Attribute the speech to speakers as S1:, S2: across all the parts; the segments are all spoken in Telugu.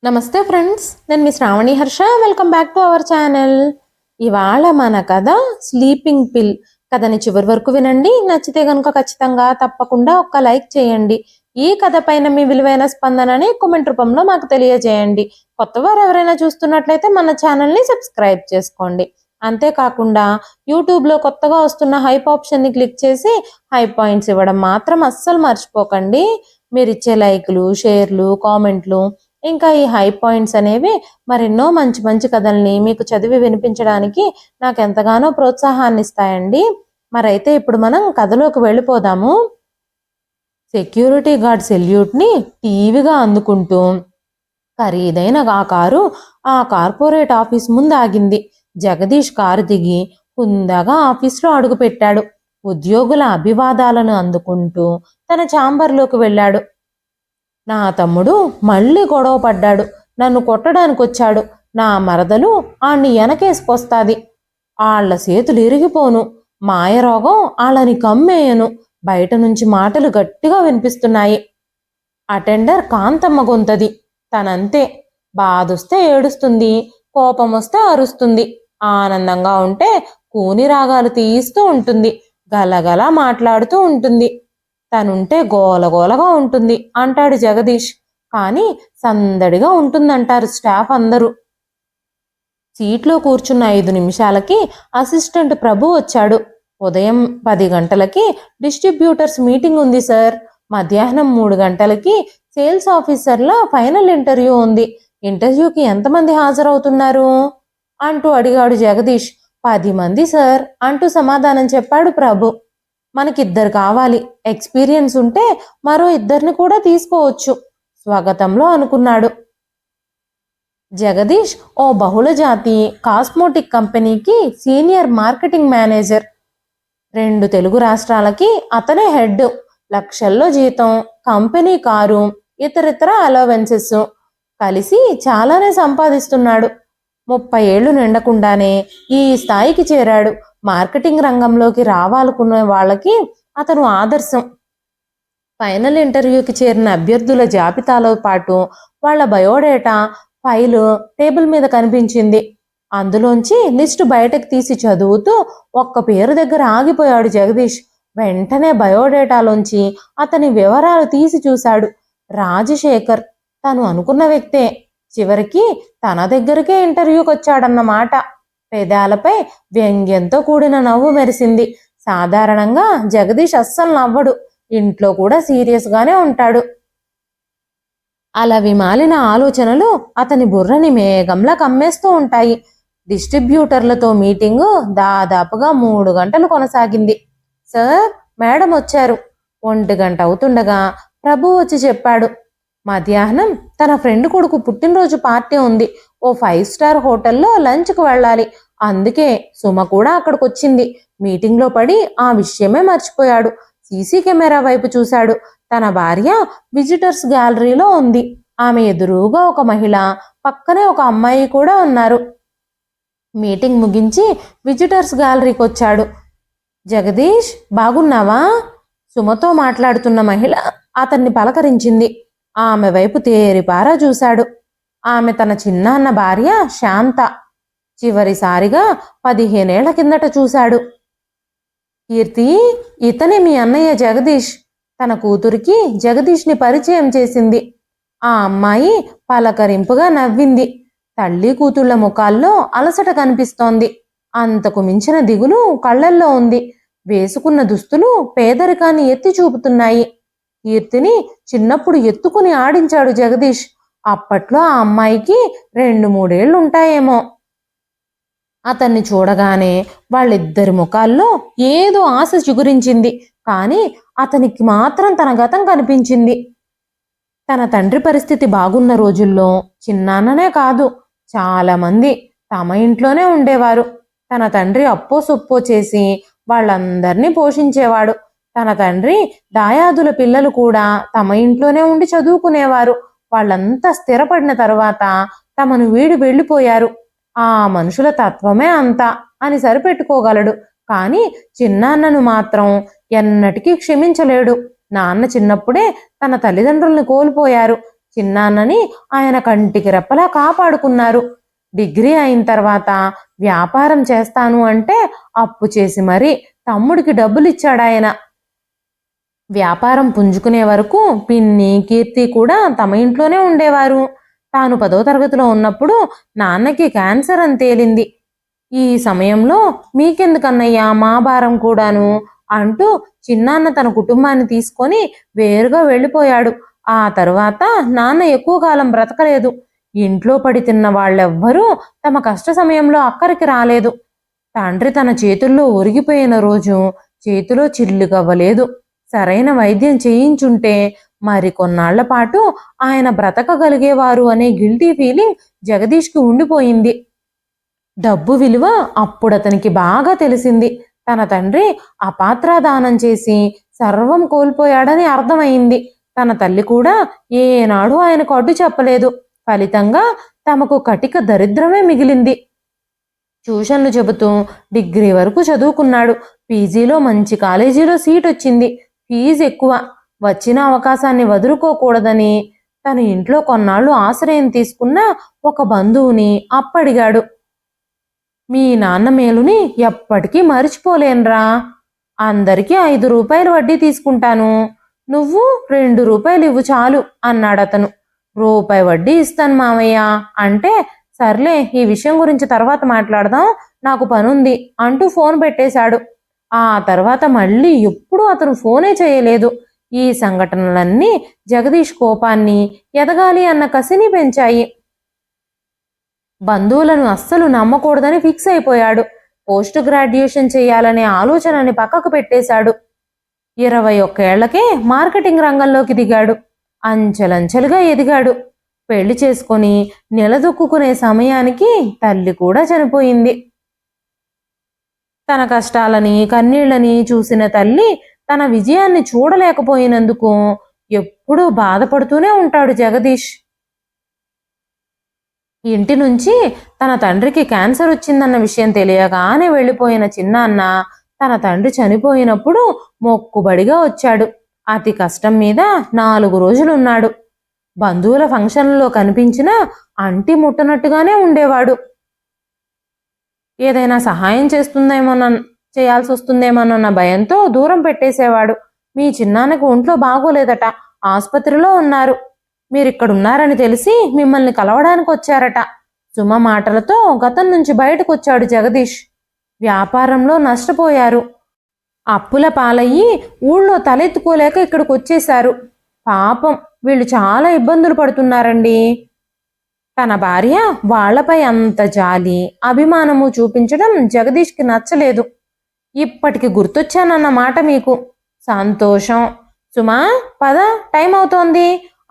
S1: నమస్తే ఫ్రెండ్స్, నేను మీ Sravani Harsha. Welcome back to our channel. ఇవాళ మన కథ స్లీపింగ్ పిల్ కథని చివరి వరకు వినండి. నచ్చితే కనుక ఖచ్చితంగా తప్పకుండా ఒక్క లైక్ చేయండి. ఈ కథ పైన మీ విలువైన స్పందనని కామెంట్ రూపంలో మాకు తెలియజేయండి. కొత్తవారు ఎవరైనా చూస్తున్నట్లయితే మన ఛానల్ని సబ్స్క్రైబ్ చేసుకోండి. అంతేకాకుండా యూట్యూబ్లో కొత్తగా వస్తున్న హైప్ ఆప్షన్ని క్లిక్ చేసి హై పాయింట్స్ ఇవ్వడం మాత్రం అస్సలు మర్చిపోకండి. మీరు ఇచ్చే లైక్లు, షేర్లు, కామెంట్లు, ఇంకా ఈ హై పాయింట్స్ అనేవి మరెన్నో మంచి మంచి కథల్ని మీకు చదివి వినిపించడానికి నాకు ఎంతగానో ప్రోత్సాహాన్ని ఇస్తాయండి. మరైతే ఇప్పుడు మనం కథలోకి వెళ్ళిపోదాము. సెక్యూరిటీ గార్డ్ సెల్యూట్ని టీవీగా అందుకుంటూ ఖరీదైన ఆ కారు ఆ కార్పొరేట్ ఆఫీస్ ముందు ఆగింది. జగదీష్ కారు దిగి హుందాగా ఆఫీస్లో అడుగుపెట్టాడు. ఉద్యోగుల అభివాదాలను అందుకుంటూ తన ఛాంబర్లోకి వెళ్ళాడు. నా తమ్ముడు మళ్ళీ గొడవ పడ్డాడు. నన్ను కొట్టడానికి వచ్చాడు. నా మరదలు ఆణ్ణి వెనకేసుకొస్తాది. ఆళ్ల చేతులు ఇరిగిపోను. మాయరోగం ఆళ్ళని కమ్మేయను. బయట నుంచి మాటలు గట్టిగా వినిపిస్తున్నాయి. అటెండర్ కాంతమ్మ గొంతది. తనంతే. బాధొస్తే ఏడుస్తుంది, కోపం వస్తే అరుస్తుంది, ఆనందంగా ఉంటే కూని రాగాలు తీస్తూ ఉంటుంది, గలగల మాట్లాడుతూ ఉంటుంది. తనుంటే గోలగోలగా ఉంటుంది అంటాడు జగదీష్. కానీ సందడిగా ఉంటుందంటారు స్టాఫ్ అందరూ. సీట్లో కూర్చున్న 5 నిమిషాలకి అసిస్టెంట్ ప్రభు వచ్చాడు. ఉదయం 10 గంటలకి డిస్ట్రిబ్యూటర్స్ మీటింగ్ ఉంది సార్. మధ్యాహ్నం 3 గంటలకి సేల్స్ ఆఫీసర్ల ఫైనల్ ఇంటర్వ్యూ ఉంది. ఇంటర్వ్యూకి ఎంతమంది హాజరవుతున్నారు అంటూ అడిగాడు జగదీష్. 10 మంది సార్ అంటూ సమాధానం చెప్పాడు ప్రభు. మనకిద్దరు కావాలి. ఎక్స్పీరియన్స్ ఉంటే మరో 2 కూడా తీసుకోవచ్చు స్వాగతంలో అనుకున్నాడు. జగదీష్ ఓ బహుళజాతి కాస్మోటిక్ కంపెనీకి సీనియర్ మార్కెటింగ్ మేనేజర్. 2 తెలుగు రాష్ట్రాలకి అతనే హెడ్. లక్షల్లో జీతం, కంపెనీ కారు, ఇతరితర అలవెన్సెస్ కలిసి చాలానే సంపాదిస్తున్నాడు. 30 ఏళ్లు నిండకుండానే ఈ స్థాయికి చేరాడు. మార్కెటింగ్ రంగంలోకి రావాలనుకునే వాళ్ళకి అతను ఆదర్శం. ఫైనల్ ఇంటర్వ్యూకి చేరిన అభ్యర్థుల జాబితాలో పాటు వాళ్ళ బయోడేటా ఫైలు టేబుల్ మీద కనిపించింది. అందులోంచి లిస్టు బయటకు తీసి చదువుతూ ఒక్క పేరు దగ్గర ఆగిపోయాడు జగదీష్. వెంటనే బయోడేటాలోంచి అతని వివరాలు తీసి చూశాడు. రాజశేఖర్. తను అనుకున్న వ్యక్తే. చివరికి తన దగ్గరికే ఇంటర్వ్యూకి వచ్చాడన్నమాట. పెదాలపై వ్యంగ్యంతో కూడిన నవ్వు మెరిసింది. సాధారణంగా జగదీష్ అస్సలు నవ్వడు. ఇంట్లో కూడా సీరియస్గానే ఉంటాడు. అలా విమాలిన ఆలోచనలు అతని బుర్రని మేఘంలా కమ్మేస్తూ ఉంటాయి. డిస్ట్రిబ్యూటర్లతో మీటింగు దాదాపుగా 3 గంటలు కొనసాగింది. సార్, మేడం వచ్చారు. 1 గంట అవుతుండగా ప్రభు వచ్చి చెప్పాడు. మధ్యాహ్నం తన ఫ్రెండ్ కొడుకు పుట్టినరోజు పార్టీ ఉంది. ఓ 5 స్టార్ హోటల్లో లంచ్కు వెళ్ళాలి. అందుకే సుమ కూడా అక్కడికి వచ్చింది. మీటింగ్లో పడి ఆ విషయమే మర్చిపోయాడు. సీసీ కెమెరా వైపు చూశాడు. తన భార్య విజిటర్స్ గ్యాలరీలో ఉంది. ఆమె ఎదురుగా ఒక మహిళ, పక్కనే ఒక అమ్మాయి కూడా ఉన్నారు. మీటింగ్ ముగించి విజిటర్స్ గ్యాలరీకి వచ్చాడు. జగదీష్, బాగున్నావా? సుమతో మాట్లాడుతున్న మహిళ అతన్ని పలకరించింది. ఆమె వైపు తేరిపారా చూశాడు. ఆమె తన చిన్నాన్న భార్య శాంత. చివరిసారిగా 15 ఏళ్ల కిందట చూశాడు. కీర్తి, ఇతనే మీ అన్నయ్య జగదీష్. తన కూతురికి జగదీష్ని పరిచయం చేసింది. ఆ అమ్మాయి పలకరింపుగా నవ్వింది. తల్లి కూతుళ్ల ముఖాల్లో అలసట కనిపిస్తోంది. అంతకు మించిన దిగులు కళ్ళల్లో ఉంది. వేసుకున్న దుస్తులు పేదరికాన్ని ఎత్తి చూపుతున్నాయి. కీర్తిని చిన్నప్పుడు ఎత్తుకుని ఆడించాడు జగదీష్. అప్పట్లో ఆ అమ్మాయికి 2-3 ఏళ్ళు ఉంటాయేమో. అతన్ని చూడగానే వాళ్ళిద్దరి ముఖాల్లో ఏదో ఆశ చిగురించింది. కానీ అతనికి మాత్రం తన గతం కనిపించింది. తన తండ్రి పరిస్థితి బాగున్న రోజుల్లో చిన్నాన్ననే కాదు, చాలామంది తమ ఇంట్లోనే ఉండేవారు. తన తండ్రి అప్పో సొప్పో చేసి వాళ్ళందరినీ పోషించేవాడు. తన తండ్రి దాయాదుల పిల్లలు కూడా తమ ఇంట్లోనే ఉండి చదువుకునేవారు. వాళ్ళంతా స్థిరపడిన తరువాత తమను వీడి వెళ్ళిపోయారు. ఆ మనుషుల తత్వమే అంతా అని సరిపెట్టుకోగలడు. కానీ చిన్నాన్నను మాత్రం ఎన్నటికీ క్షమించలేడు. నాన్న చిన్నప్పుడే తన తల్లిదండ్రుల్ని కోల్పోయారు. చిన్నాన్నని ఆయన కంటికి రెప్పలా కాపాడుకున్నారు. డిగ్రీ అయిన తర్వాత వ్యాపారం చేస్తాను అంటే అప్పు చేసి మరీ తమ్ముడికి డబ్బులు ఇచ్చాడాయన. వ్యాపారం పుంజుకునే వరకు పిన్ని కీర్తి కూడా తమ ఇంట్లోనే ఉండేవారు. తాను 10వ తరగతిలో ఉన్నప్పుడు నాన్నకి క్యాన్సర్ అని తేలింది. ఈ సమయంలో మీకెందుకన్నయ్యా మా భారం కూడాను అంటూ చిన్నాన్న తన కుటుంబాన్ని తీసుకొని వేరుగా వెళ్ళిపోయాడు. ఆ తరువాత నాన్న ఎక్కువ కాలం బ్రతకలేదు. ఇంట్లో పడి తిన్న వాళ్ళెవ్వరూ తమ కష్ట సమయంలో అక్కరికి రాలేదు. తండ్రి తన చేతుల్లో ఒరిగిపోయిన రోజు చేతిలో చిల్లుగవ్వలేదు. సరైన వైద్యం చేయించుంటే మరికొన్నాళ్ల పాటు ఆయన బ్రతకగలిగేవారు అనే గిల్టీ ఫీలింగ్ జగదీష్కి ఉండిపోయింది. డబ్బు విలువ అప్పుడతనికి బాగా తెలిసింది. తన తండ్రి అపాత్రాదానం చేసి సర్వం కోల్పోయాడని అర్థమైంది. తన తల్లి కూడా ఏనాడు ఆయనకు అడ్డు చెప్పలేదు. ఫలితంగా తమకు కటిక దరిద్రమే మిగిలింది. ట్యూషన్లు చెబుతూ డిగ్రీ వరకు చదువుకున్నాడు. పీజీలో మంచి కాలేజీలో సీట్ వచ్చింది. ఫీజు ఎక్కువ. వచ్చిన అవకాశాన్ని వదులుకోకూడదని తన ఇంట్లో కొన్నాళ్ళు ఆశ్రయం తీసుకున్న ఒక బంధువుని అప్పడిగాడు. మీ నాన్న మేలుని ఎప్పటికీ మరిచిపోలేనురా. అందరికీ 5 రూపాయలు వడ్డీ తీసుకుంటాను, నువ్వు 2 రూపాయలు ఇవ్వు చాలు అన్నాడతను. రూపాయి వడ్డీ ఇస్తాను మామయ్య అంటే, సర్లే ఈ విషయం గురించి తర్వాత మాట్లాడదాం, నాకు పనుంది అంటూ ఫోన్ పెట్టేశాడు. ఆ తర్వాత మళ్ళీ ఎప్పుడూ అతను ఫోనే చేయలేదు. ఈ సంఘటనలన్నీ జగదీష్ కోపాన్ని, ఎదగాలి అన్న కసిని పెంచాయి. బంధువులను అస్సలు నమ్మకూడదని ఫిక్స్ అయిపోయాడు. పోస్ట్ గ్రాడ్యుయేషన్ చేయాలనే ఆలోచనని పక్కకు పెట్టేశాడు. 21 ఏళ్లకే మార్కెటింగ్ రంగంలోకి దిగాడు. అంచెలంచెలుగా ఎదిగాడు. పెళ్లి చేసుకొని నిలదొక్కునే సమయానికి తల్లి కూడా చనిపోయింది. తన కష్టాలని కన్నీళ్లని చూసిన తల్లి తన విజయాన్ని చూడలేకపోయినందుకు ఎప్పుడూ బాధపడుతూనే ఉంటాడు జగదీష్. ఇంటి నుంచి తన తండ్రికి క్యాన్సర్ వచ్చిందన్న విషయం తెలియగానే వెళ్ళిపోయిన చిన్నాన్న తన తండ్రి చనిపోయినప్పుడు మొక్కుబడిగా వచ్చాడు. అతి కష్టం మీద 4 రోజులున్నాడు. బంధువుల ఫంక్షన్లలో కనిపించినా అంటి ముట్టనట్టుగానే ఉండేవాడు. ఏదైనా సహాయం చేయాల్సి వస్తుందేమోనన్న భయంతో దూరం పెట్టేసేవాడు. మీ చిన్నాన్నకు ఒంట్లో బాగోలేదట, ఆసుపత్రిలో ఉన్నారు, మీరిక్కడున్నారని తెలిసి మిమ్మల్ని కలవడానికి వచ్చారట. సుమ మాటలతో గతం నుంచి బయటకు వచ్చాడు జగదీష్. వ్యాపారంలో నష్టపోయారు. అప్పుల పాలయ్యి ఊళ్ళో తలెత్తుకోలేక ఇక్కడికి వచ్చేశారు. పాపం వీళ్ళు చాలా ఇబ్బందులు పడుతున్నారండి. తన భార్య వాళ్లపై అంత జాలి అభిమానము చూపించడం జగదీష్కి నచ్చలేదు. ఇప్పటికి గుర్తొచ్చానన్న మాట మీకు. సంతోషం. సుమా పద, టైం అవుతోంది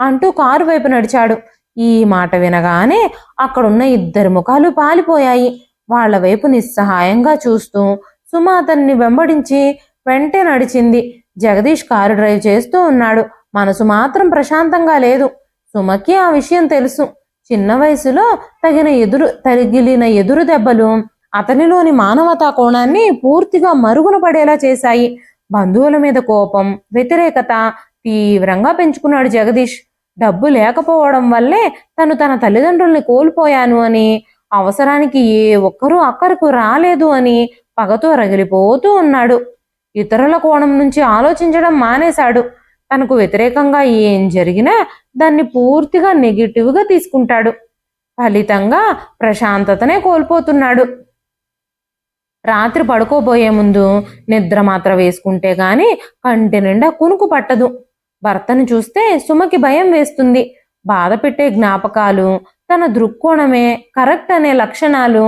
S1: అంటూ కారు వైపు నడిచాడు. ఈ మాట వినగానే అక్కడున్న 2 ముఖాలు పాలిపోయాయి. వాళ్ల వైపు నిస్సహాయంగా చూస్తూ సుమ అతన్ని వెంబడించి వెంటే నడిచింది. జగదీష్ కారు డ్రైవ్ చేస్తూ ఉన్నాడు. మనసు మాత్రం ప్రశాంతంగా లేదు. సుమకి ఆ విషయం తెలుసు. చిన్న వయసులో తగిలిన ఎదురు దెబ్బలు అతనిలోని మానవతా కోణాన్ని పూర్తిగా మరుగున పడేలా చేశాయి. బంధువుల మీద కోపం, వ్యతిరేకత తీవ్రంగా పెంచుకున్నాడు జగదీష్. డబ్బు లేకపోవడం వల్లే తను తన తల్లిదండ్రుల్ని కోల్పోయాను అని, అవసరానికి ఏ ఒక్కరూ అక్కరకు రాలేదు అని పగతో రగిలిపోతూ ఉన్నాడు. ఇతరుల కోణం నుంచి ఆలోచించడం మానేశాడు. తనకు వ్యతిరేకంగా ఏం జరిగినా దాన్ని పూర్తిగా నెగిటివ్గా తీసుకుంటాడు. ఫలితంగా ప్రశాంతతనే కోల్పోతున్నాడు. రాత్రి పడుకోబోయే ముందు నిద్ర మాత్ర వేసుకుంటే గాని కంటి నిండా కునుకు పట్టదు. భర్తను చూస్తే సుమకి భయం వేస్తుంది. బాధ పెట్టే జ్ఞాపకాలు, తన దృక్కోణమే కరెక్ట్ అనే లక్షణాలు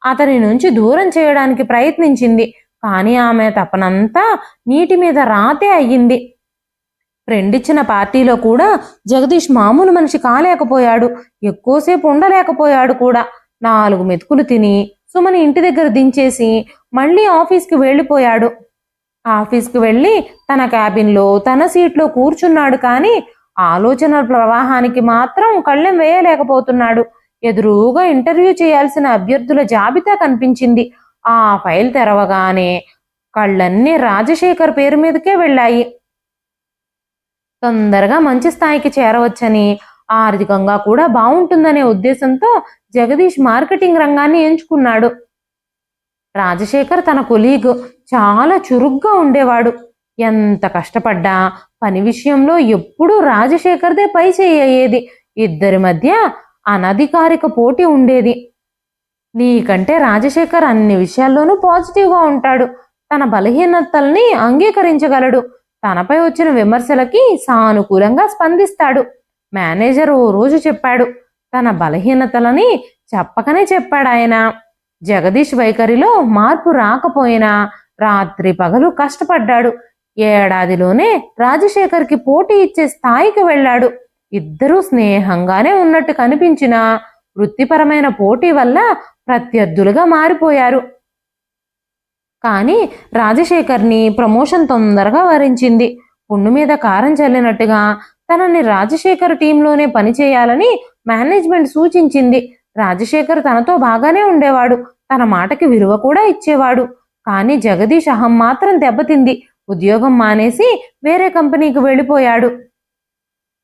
S1: అతని నుంచి దూరం చేయడానికి ప్రయత్నించింది. కానీ ఆమె తపనంతా నీటి మీద రాతే అయ్యింది. ఫ్రెండ్ ఇచ్చిన పార్టీలో కూడా జగదీష్ మామూలు మనిషి కాలేకపోయాడు. ఎక్కువసేపు ఉండలేకపోయాడు కూడా. 4 మెతుకులు తిని సుమని ఇంటి దగ్గర దించేసి మళ్ళీ ఆఫీస్కి వెళ్ళిపోయాడు. ఆఫీస్కి వెళ్ళి తన క్యాబిన్లో తన సీట్లో కూర్చున్నాడు. కానీ ఆలోచనల ప్రవాహానికి మాత్రం కళ్ళెం వేయలేకపోతున్నాడు. ఎదురుగా ఇంటర్వ్యూ చేయాల్సిన అభ్యర్థుల జాబితా కనిపించింది. ఆ ఫైల్ తెరవగానే కళ్ళన్నీ రాజశేఖర్ పేరు మీదకే వెళ్ళాయి. తొందరగా మంచి స్థాయికి చేరవచ్చని ఆర్థికంగా కూడా బాగుంటుందనే ఉద్దేశంతో జగదీష్ మార్కెటింగ్ రంగాన్ని ఎంచుకున్నాడు. రాజశేఖర్ తన కొలీగ్ చాలా చురుగ్గా ఉండేవాడు. ఎంత కష్టపడ్డా పని విషయంలో ఎప్పుడూ రాజశేఖర్దే పై చేయి అయ్యేది. ఇద్దరి మధ్య అనధికారిక పోటీ ఉండేది. నీకంటే రాజశేఖర్ అన్ని విషయాల్లోనూ పాజిటివ్గా ఉంటాడు. తన బలహీనతల్ని అంగీకరించగలడు. తనపై వచ్చిన విమర్శలకి సానుకూలంగా స్పందిస్తాడు. మేనేజర్ ఓ రోజు చెప్పాడు. తన బలహీనతలని చెప్పకనే చెప్పాడాయన. జగదీష్ వైఖరిలో మార్పు రాకపోయినా రాత్రి పగలు కష్టపడ్డాడు. ఏడాదిలోనే రాజశేఖర్కి పోటీ ఇచ్చే స్థాయికి వెళ్ళాడు. ఇద్దరూ స్నేహంగానే ఉన్నట్టు కనిపించినా వృత్తిపరమైన పోటీ వల్ల ప్రత్యర్థులుగా మారిపోయారు. కానీ రాజశేఖర్ని ప్రమోషన్ తొందరగా వరించింది. పుండు మీద కారం చల్లినట్టుగా తనని రాజశేఖర్ టీంలోనే పనిచేయాలని మేనేజ్మెంట్ సూచించింది. రాజశేఖర్ తనతో బాగానే ఉండేవాడు. తన మాటకి విలువ కూడా ఇచ్చేవాడు. కానీ జగదీష్ అహం మాత్రం దెబ్బతింది. ఉద్యోగం మానేసి వేరే కంపెనీకి వెళ్ళిపోయాడు.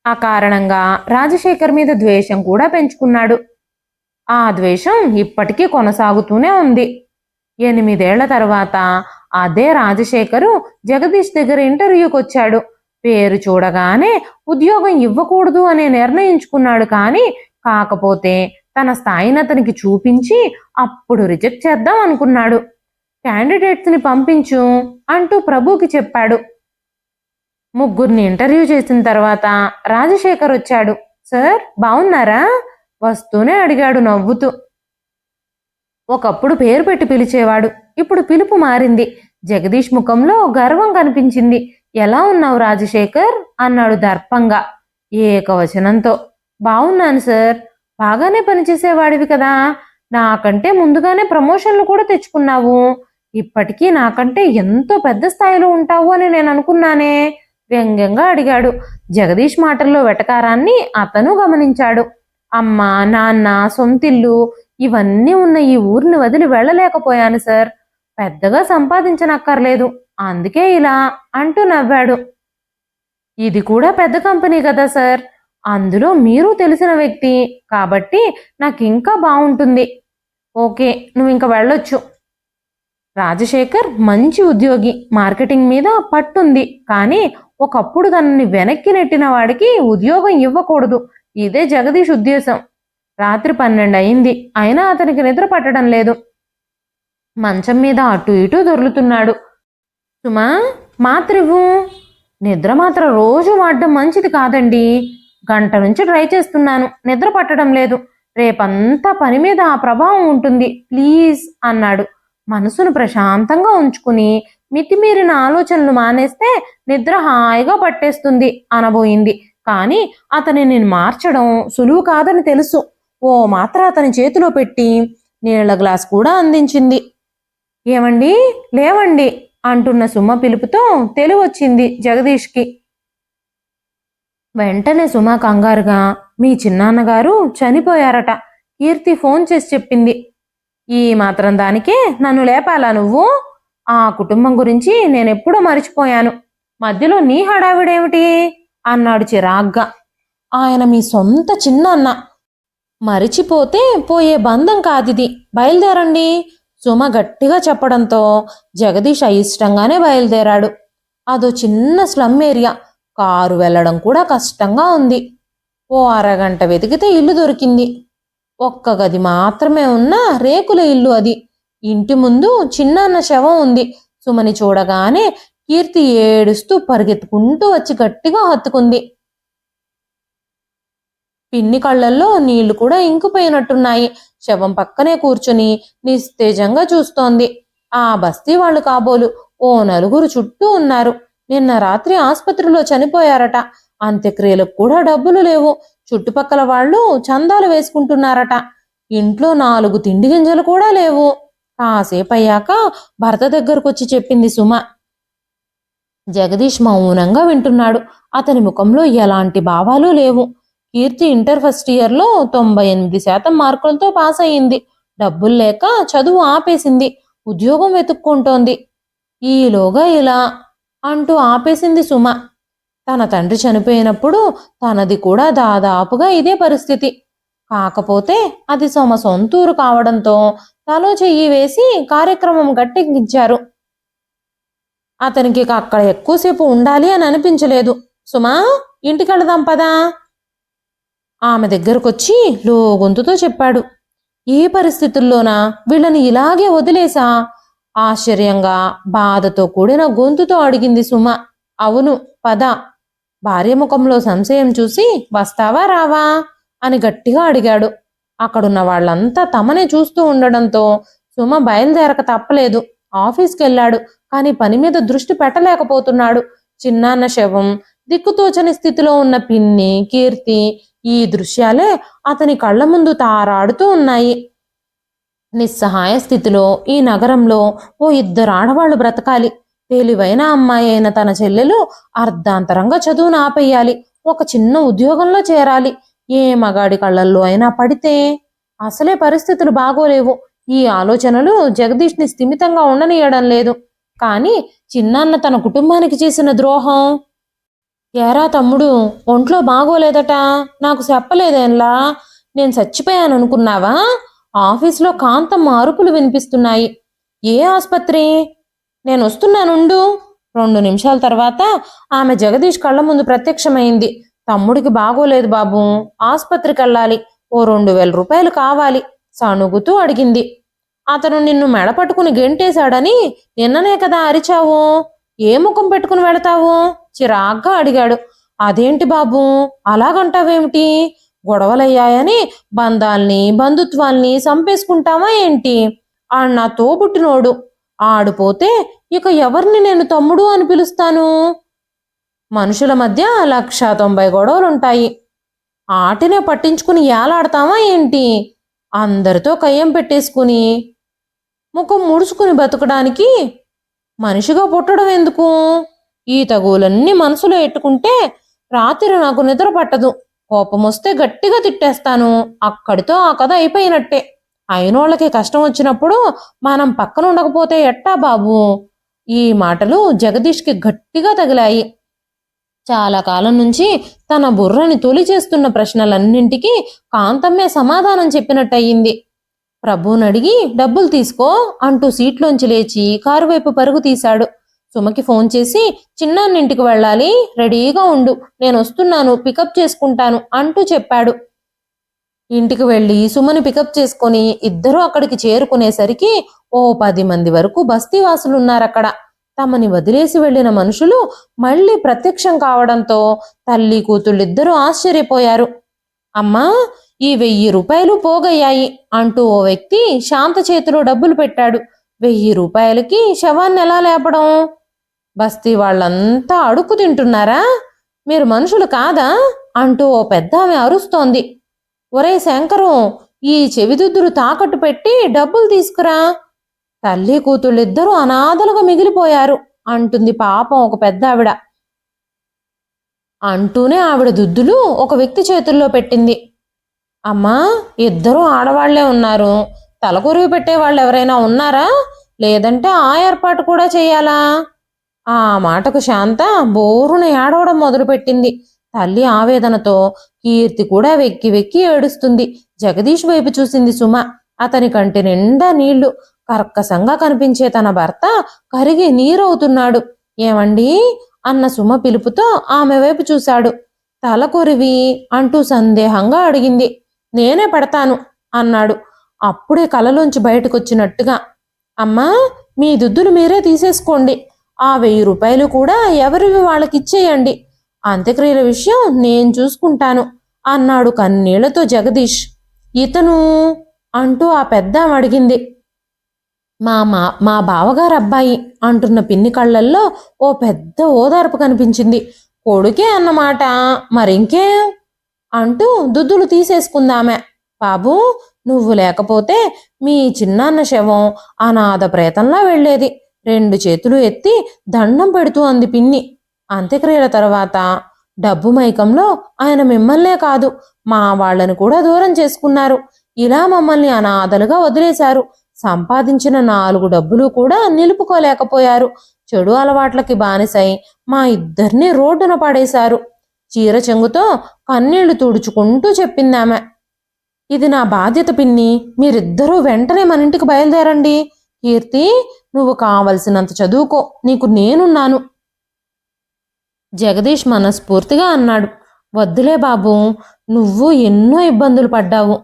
S1: ఆ కారణంగా రాజశేఖర్ మీద ద్వేషం కూడా పెంచుకున్నాడు. ఆ ద్వేషం ఇప్పటికీ కొనసాగుతూనే ఉంది. 8 ఏళ్ల తర్వాత అదే రాజశేఖరు జగదీష్ దగ్గర ఇంటర్వ్యూకి వచ్చాడు. పేరు చూడగానే ఉద్యోగం ఇవ్వకూడదు అనే నిర్ణయించుకున్నాడు. కాకపోతే తన స్థాయిని అతనికి చూపించి అప్పుడు రిజెక్ట్ చేద్దాం అనుకున్నాడు. క్యాండిడేట్స్ని పంపించు అంటూ ప్రభుకి చెప్పాడు. 3 ఇంటర్వ్యూ చేసిన తర్వాత రాజశేఖర్ వచ్చాడు. సార్ బాగున్నారా? వస్తూనే అడిగాడు నవ్వుతూ. ఒకప్పుడు పేరు పెట్టి పిలిచేవాడు. ఇప్పుడు పిలుపు మారింది. జగదీష్ ముఖంలో గర్వం కనిపించింది. ఎలా ఉన్నావు రాజశేఖర్ అన్నాడు దర్పంగా, ఏకవచనంతో. బాగున్నాను సార్. బాగానే పనిచేసేవాడివి కదా. నాకంటే ముందుగానే ప్రమోషన్లు కూడా తెచ్చుకున్నావు. ఇప్పటికీ నాకంటే ఎంతో పెద్ద స్థాయిలో ఉంటావు అని నేను అనుకున్నానే వ్యంగ్యంగా అడిగాడు. జగదీష్ మాటల్లో వెటకారాన్ని అతను గమనించాడు. అమ్మ, నాన్న, సొంతిల్లు ఇవన్నీ ఉన్న ఈ ఊరిని వదిలి వెళ్ళలేకపోయాను సార్. పెద్దగా సంపాదించనక్కర్లేదు, అందుకే ఇలా అంటూ నవ్వాడు. ఇది కూడా పెద్ద కంపెనీ కదా సార్. అందులో మీరు తెలిసిన వ్యక్తి కాబట్టి నాకు ఇంకా బాగుంటుంది. ఓకే, నువ్వు ఇంకా వెళ్ళొచ్చు. రాజశేఖర్ మంచి ఉద్యోగి, మార్కెటింగ్ మీద పట్టుంది. కానీ ఒకప్పుడు తనని వెనక్కి నెట్టిన వాడికి ఉద్యోగం ఇవ్వకూడదు. ఇదే జగదీష్ ఉద్దేశం. రాత్రి 12 అయింది. అయినా అతనికి నిద్ర పట్టడం లేదు. మంచం మీద అటు ఇటు దొర్లుతున్నాడు. సుమా, మాత్రివ్వు. నిద్ర మాత్రం రోజు వాడడం మంచిది కాదండి. గంట నుంచి ట్రై చేస్తున్నాను, నిద్ర పట్టడం లేదు. రేపంతా పని మీద ఆ ప్రభావం ఉంటుంది, ప్లీజ్ అన్నాడు. మనసును ప్రశాంతంగా ఉంచుకుని మితిమీరిన ఆలోచనలు మానేస్తే నిద్ర హాయిగా పట్టేస్తుంది అనబోయింది. కానీ అతనిని మార్చడం సులువు కాదని తెలుసు. ఓ మాత్ర అతని చేతిలో పెట్టి నీళ్ల గ్లాస్ కూడా అందించింది. ఏమండి, లేవండి అంటున్న సుమ పిలుపుతో తెలివొచ్చింది జగదీష్కి. వెంటనే సుమ కంగారుగా, మీ చిన్నాన్నగారు చనిపోయారట. కీర్తి ఫోన్ చేసి చెప్పింది. ఈ మాత్రం దానికే నన్ను లేపాలా నువ్వు? ఆ కుటుంబం గురించి నేనెప్పుడో మరిచిపోయాను. మధ్యలో నీ హడావిడేమిటి అన్నాడు చిరాగ్గా. ఆయన మీ సొంత చిన్నాన్న. మరిచిపోతే పోయే బంధం కాదిది. బయలుదేరండి సుమ గట్టిగా చెప్పడంతో జగదీష్ అయిష్టంగానే బయలుదేరాడు. అదో చిన్న స్లమ్ ఏరియా. కారు వెళ్ళడం కూడా కష్టంగా ఉంది. ఓ అరగంట వెతికితే ఇల్లు దొరికింది. ఒక్క గది మాత్రమే ఉన్న రేకుల ఇల్లు అది. ఇంటి ముందు చిన్నాన్న శవం ఉంది. సుమని చూడగానే కీర్తి ఏడుస్తూ పరిగెత్తుకుంటూ వచ్చి గట్టిగా హత్తుకుంది. పిన్ని కళ్ళల్లో నీళ్లు కూడా ఇంకిపోయినట్టున్నాయి. శవం పక్కనే కూర్చుని నిస్తేజంగా చూస్తోంది. ఆ బస్తీ వాళ్ళు కాబోలు. ఓ 4 చుట్టూ ఉన్నారు. నిన్న రాత్రి ఆసుపత్రిలో చనిపోయారట. అంత్యక్రియలకు కూడా డబ్బులు లేవు. చుట్టుపక్కల వాళ్ళు చందాలు వేసుకుంటున్నారట. ఇంట్లో 4 తిండి గింజలు కూడా లేవు. కాసేపు అయ్యాక భర్త దగ్గరకొచ్చి చెప్పింది సుమ. జగదీష్ మౌనంగా వింటున్నాడు. అతని ముఖంలో ఎలాంటి భావాలు లేవు. కీర్తి ఇంటర్ ఫస్ట్ ఇయర్లో 98% మార్కులతో పాస్ అయింది. డబ్బులు లేక చదువు ఆపేసింది. ఉద్యోగం వెతుక్కుంటోంది. ఈలోగా ఇలా అంటూ ఆపేసింది సుమ. తన తండ్రి చనిపోయినప్పుడు తనది కూడా దాదాపుగా ఇదే పరిస్థితి. కాకపోతే అది తమ సొంతూరు కావడంతో తలో చెయ్యి వేసి కార్యక్రమం గట్టెక్కించారు. అతనికి ఇక అక్కడ ఎక్కువసేపు ఉండాలి అని అనిపించలేదు. సుమా, ఇంటికెళదాం పదా. ఆమె దగ్గరకొచ్చి లో గొంతుతో చెప్పాడు. ఏ పరిస్థితుల్లోనా వీళ్ళని ఇలాగే వదిలేసా? ఆశ్చర్యంగా బాధతో కూడిన గొంతుతో అడిగింది సుమ. అవును, పద. భార్య ముఖంలో సంశయం చూసి వస్తావా రావా అని గట్టిగా అడిగాడు. అక్కడున్న వాళ్ళంతా తమనే చూస్తూ ఉండడంతో సుమ బయలుదేరక తప్పలేదు. ఆఫీస్కి వెళ్ళాడు, కానీ పని మీద దృష్టి పెట్టలేకపోతున్నాడు. చిన్నాన్న శవం, దిక్కుతోచని స్థితిలో ఉన్న పిన్ని, కీర్తి, ఈ దృశ్యాలే అతని కళ్ళ ముందు తారాడుతూ ఉన్నాయి. నిస్సహాయ స్థితిలో ఈ నగరంలో ఓ ఇద్దరు ఆడవాళ్లు బ్రతకాలి. తెలివైన అమ్మాయి అయిన తన చెల్లెలు అర్ధాంతరంగా చదువును ఆపేయాలి. ఒక చిన్న ఉద్యోగంలో చేరాలి. ఏ మగాడి కళ్ళల్లో అయినా పడితే అసలే పరిస్థితులు బాగోలేవు. ఈ ఆలోచనలు జగదీష్ని స్థిమితంగా ఉండనీయడం లేదు. కానీ చిన్నాన్న తన కుటుంబానికి చేసిన ద్రోహం. ఏరా తమ్ముడు, ఒంట్లో బాగోలేదట, నాకు చెప్పలేదేంలా? నేను చచ్చిపోయాను అనుకున్నావా? ఆఫీస్లో కాంతమ్మ అరుపులు వినిపిస్తున్నాయి. ఏ ఆసుపత్రి? నేను వస్తున్నానుండు. 2 నిమిషాల తర్వాత ఆమె జగదీష్ కళ్ళ ముందు ప్రత్యక్షమైంది. తమ్ముడికి బాగోలేదు బాబు, ఆసుపత్రికి వెళ్ళాలి. ఓ 2000 రూపాయలు కావాలి సణుగుతూ అడిగింది. అతను నిన్ను మెడపట్టుకుని గెంటేశాడని నిన్ననే కదా అరిచావు. ఏ ముఖం పెట్టుకుని వెళతావు? చిరాగ్గా అడిగాడు. అదేంటి బాబు అలాగంటావేమిటి? గొడవలయ్యాయని బంధాల్ని బంధుత్వాల్ని సంపేసుకుంటావా ఏంటి? ఆడు నా తోబుట్టినోడు. ఆడిపోతే ఇక ఎవరిని నేను తమ్ముడు అని పిలుస్తాను? మనుషుల మధ్య 190 గొడవలుంటాయి. ఆటినే పట్టించుకుని ఏలాడతావా ఏంటి? అందరితో కయ్యం పెట్టేసుకుని ముఖం ముడుచుకుని బతకడానికి మనిషిగా పుట్టడం ఎందుకు? ఈ తగులన్నీ మనసులో ఎట్టుకుంటే రాత్రి నాకు నిద్ర పట్టదు. కోపం వస్తే గట్టిగా తిట్టేస్తాను. అక్కడితో ఆ కథ అయిపోయినట్టే. అయినోళ్ళకి కష్టం వచ్చినప్పుడు మనం పక్కన ఉండకపోతే ఎట్టా బాబు? ఈ మాటలు జగదీష్కి గట్టిగా తగిలాయి. చాలా కాలం నుంచి తన బుర్రని తొలి చేస్తున్న ప్రశ్నలన్నింటికీ కాంతమ్మే సమాధానం చెప్పినట్టయింది. ప్రభువుని అడిగి డబ్బులు తీసుకో అంటూ సీట్లోంచి లేచి కారు వైపు పరుగు తీశాడు. సుమకి ఫోన్ చేసి చిన్నాన్నింటికి వెళ్ళాలి, రెడీగా ఉండు, నేను వస్తున్నాను, పికప్ చేసుకుంటాను అంటూ చెప్పాడు. ఇంటికి వెళ్ళి సుమని పికప్ చేసుకొని ఇద్దరూ అక్కడికి చేరుకునేసరికి ఓ 10 మంది వరకు బస్తీవాసులున్నారక్కడ. తమని వదిలేసి వెళ్లిన మనుషులు మళ్లీ ప్రత్యక్షం కావడంతో తల్లి కూతుళ్ళిద్దరూ ఆశ్చర్యపోయారు. అమ్మా, ఈ 1000 రూపాయలు పోగయ్యాయి అంటూ ఓ వ్యక్తి శాంత చేతిలో డబ్బులు పెట్టాడు. 1000 రూపాయలకి శవాన్ని ఎలా లేపడం? బస్తీ వాళ్ళంతా అడుక్కు తింటున్నారా? మీరు మనుషులు కాదా అంటూ ఓ పెద్ద ఆమె అరుస్తోంది. ఒరే శంకరు, ఈ చెవిదుద్దులు తాకట్టు పెట్టి డబ్బులు తీసుకురా. తల్లి కూతుళ్ళిద్దరూ అనాథలుగా మిగిలిపోయారు అంటుంది పాపం ఒక పెద్ద ఆవిడ. అంటూనే ఆవిడ దుద్దులు ఒక వ్యక్తి చేతుల్లో పెట్టింది. అమ్మా, ఇద్దరూ ఆడవాళ్లే ఉన్నారు. తలకొరివి పెట్టే వాళ్ళు ఎవరైనా ఉన్నారా? లేదంటే ఆ ఏర్పాటు కూడా చేయాలా? ఆ మాటకు శాంత బోరున ఏడవడం మొదలుపెట్టింది. తల్లి ఆవేదనతో కీర్తి కూడా వెక్కి వెక్కి ఏడుస్తుంది. జగదీష్ వైపు చూసింది సుమ. అతని కంటి నిండా నీళ్లు. కర్కశంగా కనిపించే తన భర్త కరిగి నీరవుతున్నాడు. ఏమండి అన్న సుమ పిలుపుతో ఆమె వైపు చూశాడు. తల కొరివి అంటూ సందేహంగా అడిగింది. నేనే పెడతాను అన్నాడు అప్పుడే కలలోంచి బయటకొచ్చినట్టుగా. అమ్మా, మీ దుద్దులు మీరే తీసేసుకోండి. ఆ 1000 రూపాయలు కూడా ఎవరివి వాళ్ళకిచ్చేయండి. అంత్యక్రియల విషయం నేను చూసుకుంటాను అన్నాడు కన్నీళ్లతో జగదీష్. ఇతను అంటూ ఆ పెద్ద అడిగింది. మా బావగారు అబ్బాయి అంటున్న పిన్ని కళ్ళల్లో ఓ పెద్ద ఓదార్పు కనిపించింది. కొడుకే అన్నమాట, మరింకే అంటూ దుద్దులు తీసేసుకుందామె. బాబు, నువ్వు లేకపోతే మీ చిన్నాన్న శవం అనాథ ప్రేతంలా వెళ్లేది. 2 చేతులు ఎత్తి దండం పెడుతూ అంది పిన్ని. అంత్యక్రియల తర్వాత డబ్బు మైకంలో ఆయన మిమ్మల్నే కాదు మా వాళ్లను కూడా దూరం చేసుకున్నారు. ఇలా మమ్మల్ని అనాథలుగా వదిలేశారు. సంపాదించిన 4 డబ్బులు కూడా నిలుపుకోలేకపోయారు. చెడు అలవాట్లకి బానిసై మా ఇద్దరిని రోడ్డున పడేశారు. చీర చెంగుతో కన్నీళ్లు తుడుచుకుంటూ చెప్పిందామె. ఇది నా బాధ్యత పిన్ని, మీరిద్దరూ వెంటనే మన ఇంటికి బయలుదేరండి. కీర్తి, నువ్వు కావలసినంత చదువుకో, నీకు నేనున్నాను. జగదీష్ మనస్ఫూర్తిగా అన్నాడు. వద్దులే బాబు, నువ్వు ఎన్నో ఇబ్బందులు పడ్డావు.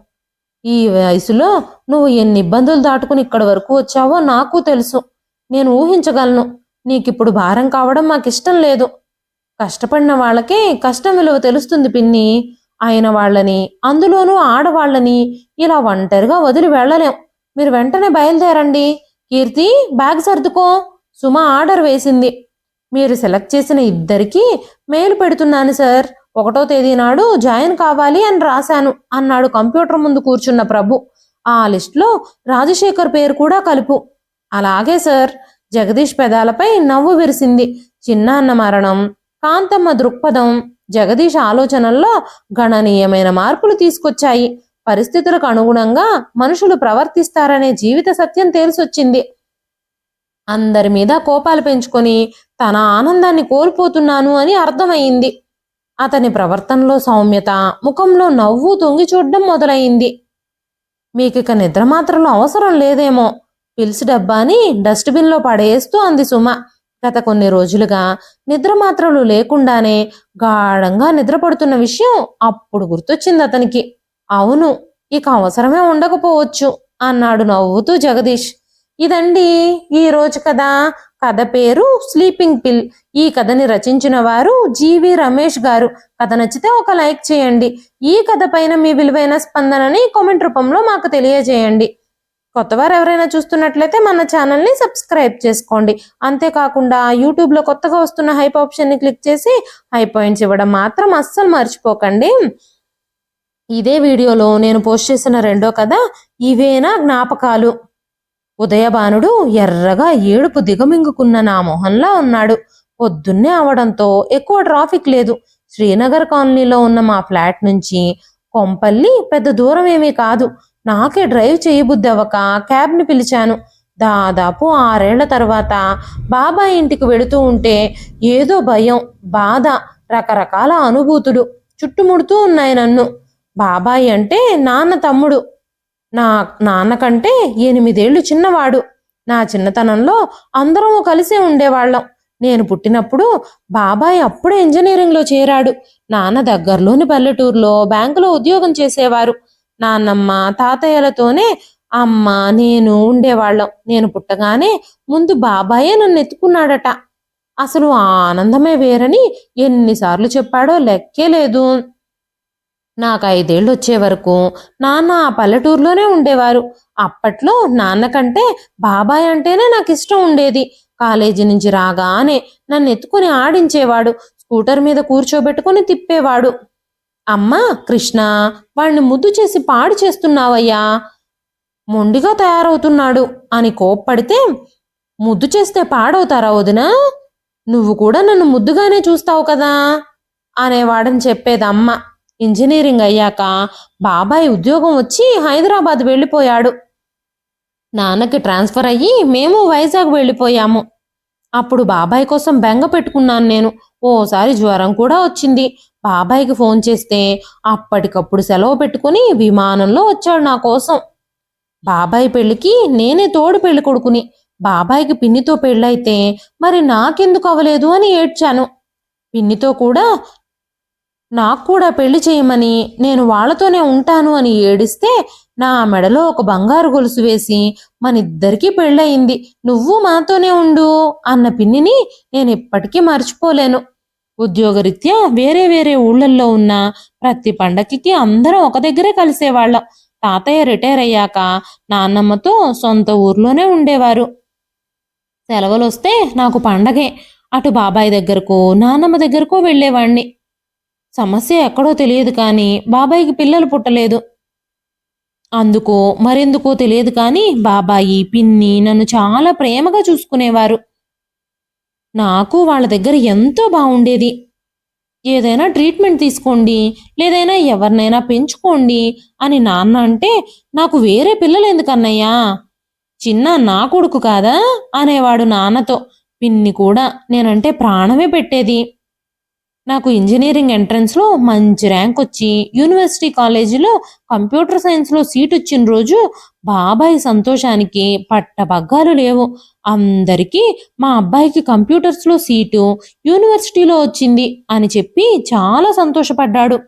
S1: ఈ వయసులో నువ్వు ఎన్ని ఇబ్బందులు దాటుకుని ఇక్కడి వరకు వచ్చావో నాకు తెలుసు. నేను ఊహించగలను. నీకిప్పుడు భారం కావడం మాకిష్టం లేదు. కష్టపడిన వాళ్ళకే కష్టం విలువ తెలుస్తుంది పిన్ని. అయిన వాళ్ళని, అందులోనూ ఆడవాళ్ళని ఇలా ఒంటరిగా వదిలి వెళ్ళలేం. మీరు వెంటనే బయలుదేరండి. కీర్తి, బ్యాగ్ సర్దుకో. సుమ ఆర్డర్ వేసింది. మీరు సెలెక్ట్ చేసిన ఇద్దరికీ మెయిల్ పెడుతున్నాను సార్. 1వ తేదీ నాడు జాయిన్ కావాలి అని రాశాను అన్నాడు కంప్యూటర్ ముందు కూర్చున్న ప్రభు. ఆ లిస్టులో రాజశేఖర్ పేరు కూడా కలుపు. అలాగే సార్. జగదీష్ పెదాలపై నవ్వు విరిసింది. చిన్నాన్న మరణం, కాంతమ్మ దృక్పథం జగదీష్ ఆలోచనల్లో గణనీయమైన మార్పులు తీసుకొచ్చాయి. పరిస్థితులకు అనుగుణంగా మనుషులు ప్రవర్తిస్తారనే జీవిత సత్యం తేల్సొచ్చింది. అందరి మీద కోపాలు పెంచుకొని తన ఆనందాన్ని కోల్పోతున్నాను అని అర్థమయ్యింది. అతని ప్రవర్తనలో సౌమ్యత, ముఖంలో నవ్వు తొంగి చూడడం మొదలైంది. మీకిక నిద్ర మాత్రలు అవసరం లేదేమో. పిల్స్ డబ్బాని డస్ట్బిన్లో పడేస్తూ అంది సుమ. గత కొన్ని రోజులుగా నిద్ర మాత్రలు లేకుండానే గాఢంగా నిద్రపడుతున్న విషయం అప్పుడు గుర్తొచ్చింది అతనికి. అవును, ఇక అవసరమే ఉండకపోవచ్చు అన్నాడు నవ్వుతూ జగదీష్. ఇదండి ఈ రోజు కథ. కథ పేరు స్లీపింగ్ పిల్. ఈ కథని రచించిన వారు జీవి రమేష్ గారు. కథ నచ్చితే ఒక లైక్ చేయండి. ఈ కథ పైన మీ విలువైన స్పందనని కామెంట్ రూపంలో మాకు తెలియజేయండి. కొత్తవారు ఎవరైనా చూస్తున్నట్లయితే మన ఛానల్ని సబ్స్క్రైబ్ చేసుకోండి. అంతేకాకుండా యూట్యూబ్లో కొత్తగా వస్తున్న హైప్ ఆప్షన్ని క్లిక్ చేసి హై పాయింట్స్ ఇవ్వడం మాత్రం అస్సలు మర్చిపోకండి. ఇదే వీడియోలో నేను పోస్ట్ చేసిన 2వ కథ ఇవేనా జ్ఞాపకాలు. ఉదయభానుడు ఎర్రగా ఏడుపు దిగమింగుకున్న నా మొహంలా ఉన్నాడు. పొద్దున్నే అవడంతో ఎక్కువ ట్రాఫిక్ లేదు. శ్రీనగర్ కాలనీలో ఉన్న మా ఫ్లాట్ నుంచి కొంపల్లి పెద్ద దూరం ఏమీ కాదు. నాకే డ్రైవ్ చేయబుద్ధి అవ్వక క్యాబ్ని పిలిచాను. దాదాపు 6 ఏళ్ల తర్వాత బాబాయ్ ఇంటికి వెళుతూ ఉంటే ఏదో భయం, బాధ, రకరకాల అనుభూతులు చుట్టుముడుతూ ఉన్నాయి నన్ను. బాబాయ్ అంటే నాన్న తమ్ముడు. నా నాన్న కంటే 8 ఏళ్ళు చిన్నవాడు. నా చిన్నతనంలో అందరం కలిసే ఉండేవాళ్ళం. నేను పుట్టినప్పుడు బాబాయ్ అప్పుడే ఇంజనీరింగ్లో చేరాడు. నాన్న దగ్గరలోని పల్లెటూరులో బ్యాంకులో ఉద్యోగం చేసేవారు. నాన్నమ్మ, తాతయ్యలతోనే అమ్మ, నేను ఉండేవాళ్ళం. నేను పుట్టగానే ముందు బాబాయే నన్ను ఎత్తుకున్నాడట. అసలు ఆ ఆనందమే వేరని ఎన్నిసార్లు చెప్పాడో లెక్కే లేదు. నాకు 5 ఏళ్ళు వచ్చే వరకు నాన్న ఆ పల్లెటూరులోనే ఉండేవారు. అప్పట్లో నాన్న కంటే బాబాయ్ అంటేనే నాకు ఇష్టం ఉండేది. కాలేజీ నుంచి రాగానే నన్ను ఎత్తుకుని ఆడించేవాడు. స్కూటర్ మీద కూర్చోబెట్టుకుని తిప్పేవాడు. అమ్మా, కృష్ణ, వాడిని ముద్దు చేసి పాడు చేస్తున్నావయ్యా, మొండిగా తయారవుతున్నాడు అని కోప్పడితే, ముద్దు చేస్తే పాడవుతారా వదినా? నువ్వు కూడా నన్ను ముద్దుగానే చూస్తావు కదా అనేవాడని చెప్పేదమ్మ. ఇంజనీరింగ్ అయ్యాక బాబాయ్ ఉద్యోగం వచ్చి హైదరాబాద్ వెళ్ళిపోయాడు. నాన్నకి ట్రాన్స్ఫర్ అయ్యి మేము వైజాగ్ వెళ్ళిపోయాము. అప్పుడు బాబాయ్ కోసం బెంగ పెట్టుకున్నాను నేను. ఓసారి జ్వరం కూడా వచ్చింది. బాబాయ్కి ఫోన్ చేస్తే అప్పటికప్పుడు సెలవు పెట్టుకుని విమానంలో వచ్చాడు నా కోసం. బాబాయ్ పెళ్లికి నేనే తోడు పెళ్లి కొడుకుని. బాబాయ్కి పిన్నితో పెళ్ళైతే మరి నాకెందుకు అవ్వలేదు అని ఏడ్చాను. పిన్నితో కూడా నాకు కూడా పెళ్లి చేయమని, నేను వాళ్లతోనే ఉంటాను అని ఏడిస్తే నా మెడలో ఒక బంగారు గొలుసు వేసి మనిద్దరికీ పెళ్ళయింది, నువ్వు మాతోనే ఉండు అన్న పిన్నిని నేను ఎప్పటికీ మర్చిపోలేను. ఉద్యోగరీత్యా వేరే వేరే ఊళ్ళల్లో ఉన్న ప్రతి పండక్కి అందరం ఒక దగ్గరే కలిసేవాళ్ళం. తాతయ్య రిటైర్ అయ్యాక నాన్నమ్మతో సొంత ఊర్లోనే ఉండేవారు. సెలవులు వస్తే నాకు పండగే. అటు బాబాయ్ దగ్గరకు, నాన్నమ్మ దగ్గరకు వెళ్ళేవాణ్ణి. సమస్య ఎక్కడో తెలియదు కానీ బాబాయికి పిల్లలు పుట్టలేదు. అందుకో మరెందుకో తెలియదు కానీ బాబాయి, పిన్ని నన్ను చాలా ప్రేమగా చూసుకునేవారు. నాకు వాళ్ళ దగ్గర ఎంతో బాగుండేది. ఏదైనా ట్రీట్మెంట్ తీసుకోండి, లేదైనా ఎవరినైనా పెంచుకోండి అని నాన్న అంటే, నాకు వేరే పిల్లలు ఎందుకన్నయ్యా, చిన్న నా కొడుకు కాదా అనేవాడు నాన్నతో. పిన్ని కూడా నేనంటే ప్రాణమే పెట్టేది. నాకు ఇంజనీరింగ్ ఎంట్రన్స్లో మంచి ర్యాంక్ వచ్చి యూనివర్సిటీ కాలేజీలో కంప్యూటర్ సైన్స్లో సీట్ వచ్చిన రోజు బాబాయ్ సంతోషానికి పట్టపగ్గాలు లేవు. అందరికీ మా అబ్బాయికి కంప్యూటర్స్లో సీటు యూనివర్సిటీలో వచ్చింది అని చెప్పి చాలా సంతోషపడ్డాడు.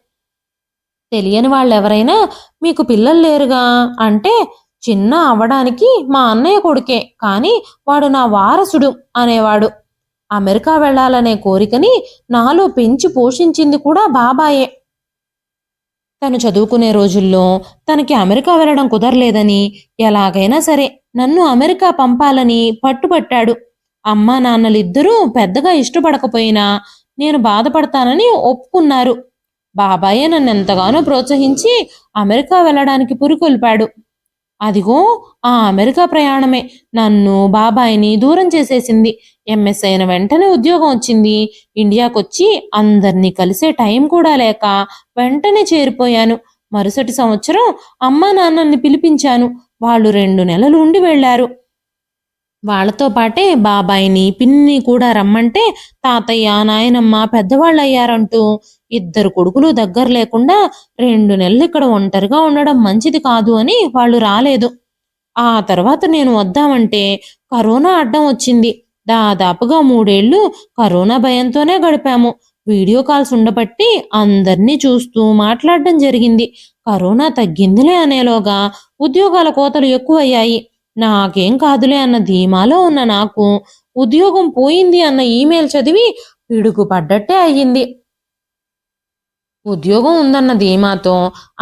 S1: తెలియని వాళ్ళెవరైనా మీకు పిల్లలు లేరుగా అంటే చిన్న అవ్వడానికి మా అన్నయ్య కొడుకే కానీ వాడు నా వారసుడు అనేవాడు. అమెరికా వెళ్ళాలనే కోరికని నాలో పెంచి పోషించింది కూడా బాబాయే. తను చదువుకునే రోజుల్లో తనకి అమెరికా వెళ్ళడం కుదరలేదని ఎలాగైనా సరే నన్ను అమెరికా పంపాలని పట్టుబట్టాడు. అమ్మా నాన్నలిద్దరూ పెద్దగా ఇష్టపడకపోయినా నేను బాధపడతానని ఒప్పుకున్నారు. బాబాయే నన్ను ఎంతగానో ప్రోత్సహించి అమెరికా వెళ్ళడానికి పురికొల్పాడు. అదిగో ఆ అమెరికా ప్రయాణమే నన్ను బాబాయిని దూరం చేసేసింది. ఎంఎస్ అయిన వెంటనే ఉద్యోగం వచ్చింది. ఇండియాకొచ్చి అందరినీ కలిసే టైం కూడా లేక వెంటనే చేరిపోయాను. మరుసటి సంవత్సరం అమ్మా నాన్నల్ని పిలిపించాను. వాళ్ళు 2 నెలలు ఉండి వెళ్ళారు. వాళ్ళతో పాటే బాబాయిని పిన్ని కూడా రమ్మంటే తాతయ్య నాయనమ్మ పెద్దవాళ్ళయ్యారంటూ 2 కొడుకులు దగ్గర లేకుండా 2 నెలలు ఇక్కడ ఒంటరిగా ఉండడం మంచిది కాదు అని వాళ్ళు రాలేదు. ఆ తర్వాత నేను వద్దామంటే కరోనా అడ్డం వచ్చింది. దాదాపుగా 3 ఏళ్ళు కరోనా భయంతోనే గడిపాము. వీడియో కాల్స్ ఉండబట్టి అందరినీ చూస్తూ మాట్లాడడం జరిగింది. కరోనా తగ్గిందిలే అనేలోగా ఉద్యోగాల కోతలు ఎక్కువయ్యాయి. నాకేం కాదులే అన్న ధీమాలో ఉన్న నాకు ఉద్యోగం పోయింది అన్న ఈమెయిల్ చదివి పిడుగు పడ్డట్టే అయ్యింది. ఉద్యోగం ఉందన్న ధీమాతో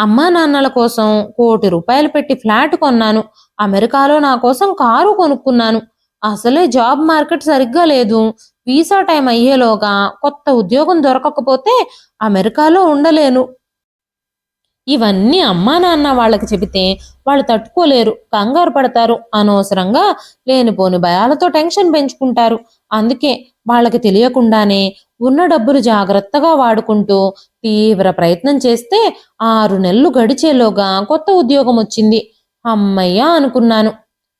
S1: అమ్మా నాన్నల కోసం ₹1,00,00,000 పెట్టి ఫ్లాట్ కొన్నాను. అమెరికాలో నా కోసం కారు కొనుక్కున్నాను. అసలే జాబ్ మార్కెట్ సరిగ్గా లేదు. వీసా టైం అయ్యేలోగా కొత్త ఉద్యోగం దొరకకపోతే అమెరికాలో ఉండలేను. ఇవన్నీ అమ్మా నాన్న వాళ్ళకి చెబితే వాళ్ళు తట్టుకోలేరు, కంగారు పడతారు, అనవసరంగా లేనిపోని భయాలతో టెన్షన్ పెంచుకుంటారు. అందుకే వాళ్ళకి తెలియకుండానే ఉన్న డబ్బులు జాగ్రత్తగా వాడుకుంటూ తీవ్ర ప్రయత్నం చేస్తే 6 నెలలు గడిచేలోగా కొత్త ఉద్యోగం వచ్చింది. అమ్మయ్య అనుకున్నాను.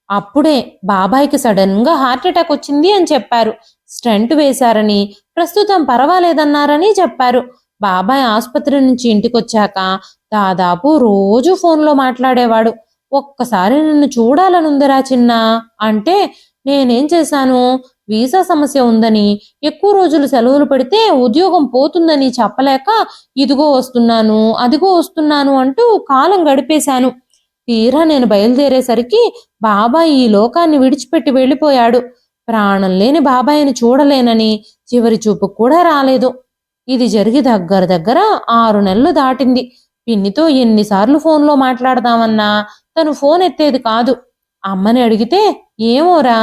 S1: అప్పుడే బాబాయ్కి సడన్గా హార్ట్ అటాక్ వచ్చింది అని చెప్పారు. స్టంట్ వేశారని, ప్రస్తుతం పర్వాలేదన్నారని చెప్పారు. బాబాయ్ ఆసుపత్రి నుంచి ఇంటికొచ్చాక దాదాపు రోజు ఫోన్లో మాట్లాడేవాడు. ఒక్కసారి నిన్ను చూడాలనుందిరా చిన్నా అంటే నేనేం చేశాను, వీసా సమస్య ఉందని ఎక్కువ రోజులు సెలవులు పెడితే ఉద్యోగం పోతుందని చెప్పలేక ఇదిగో వస్తున్నాను అదిగో వస్తున్నాను అంటూ కాలం గడిపేశాను. తీరా నేను బయలుదేరేసరికి బాబాయ్ ఈ లోకాన్ని విడిచిపెట్టి వెళ్ళిపోయాడు. ప్రాణం లేని బాబాయిని చూడలేనని చివరి చూపు కూడా రాలేదు. ఇది జరిగి దగ్గర దగ్గర 6 నెలలు దాటింది. పిన్నితో ఎన్నిసార్లు ఫోన్లో మాట్లాడదామన్నా తను ఫోన్ ఎత్తేది కాదు. అమ్మని అడిగితే ఏమోరా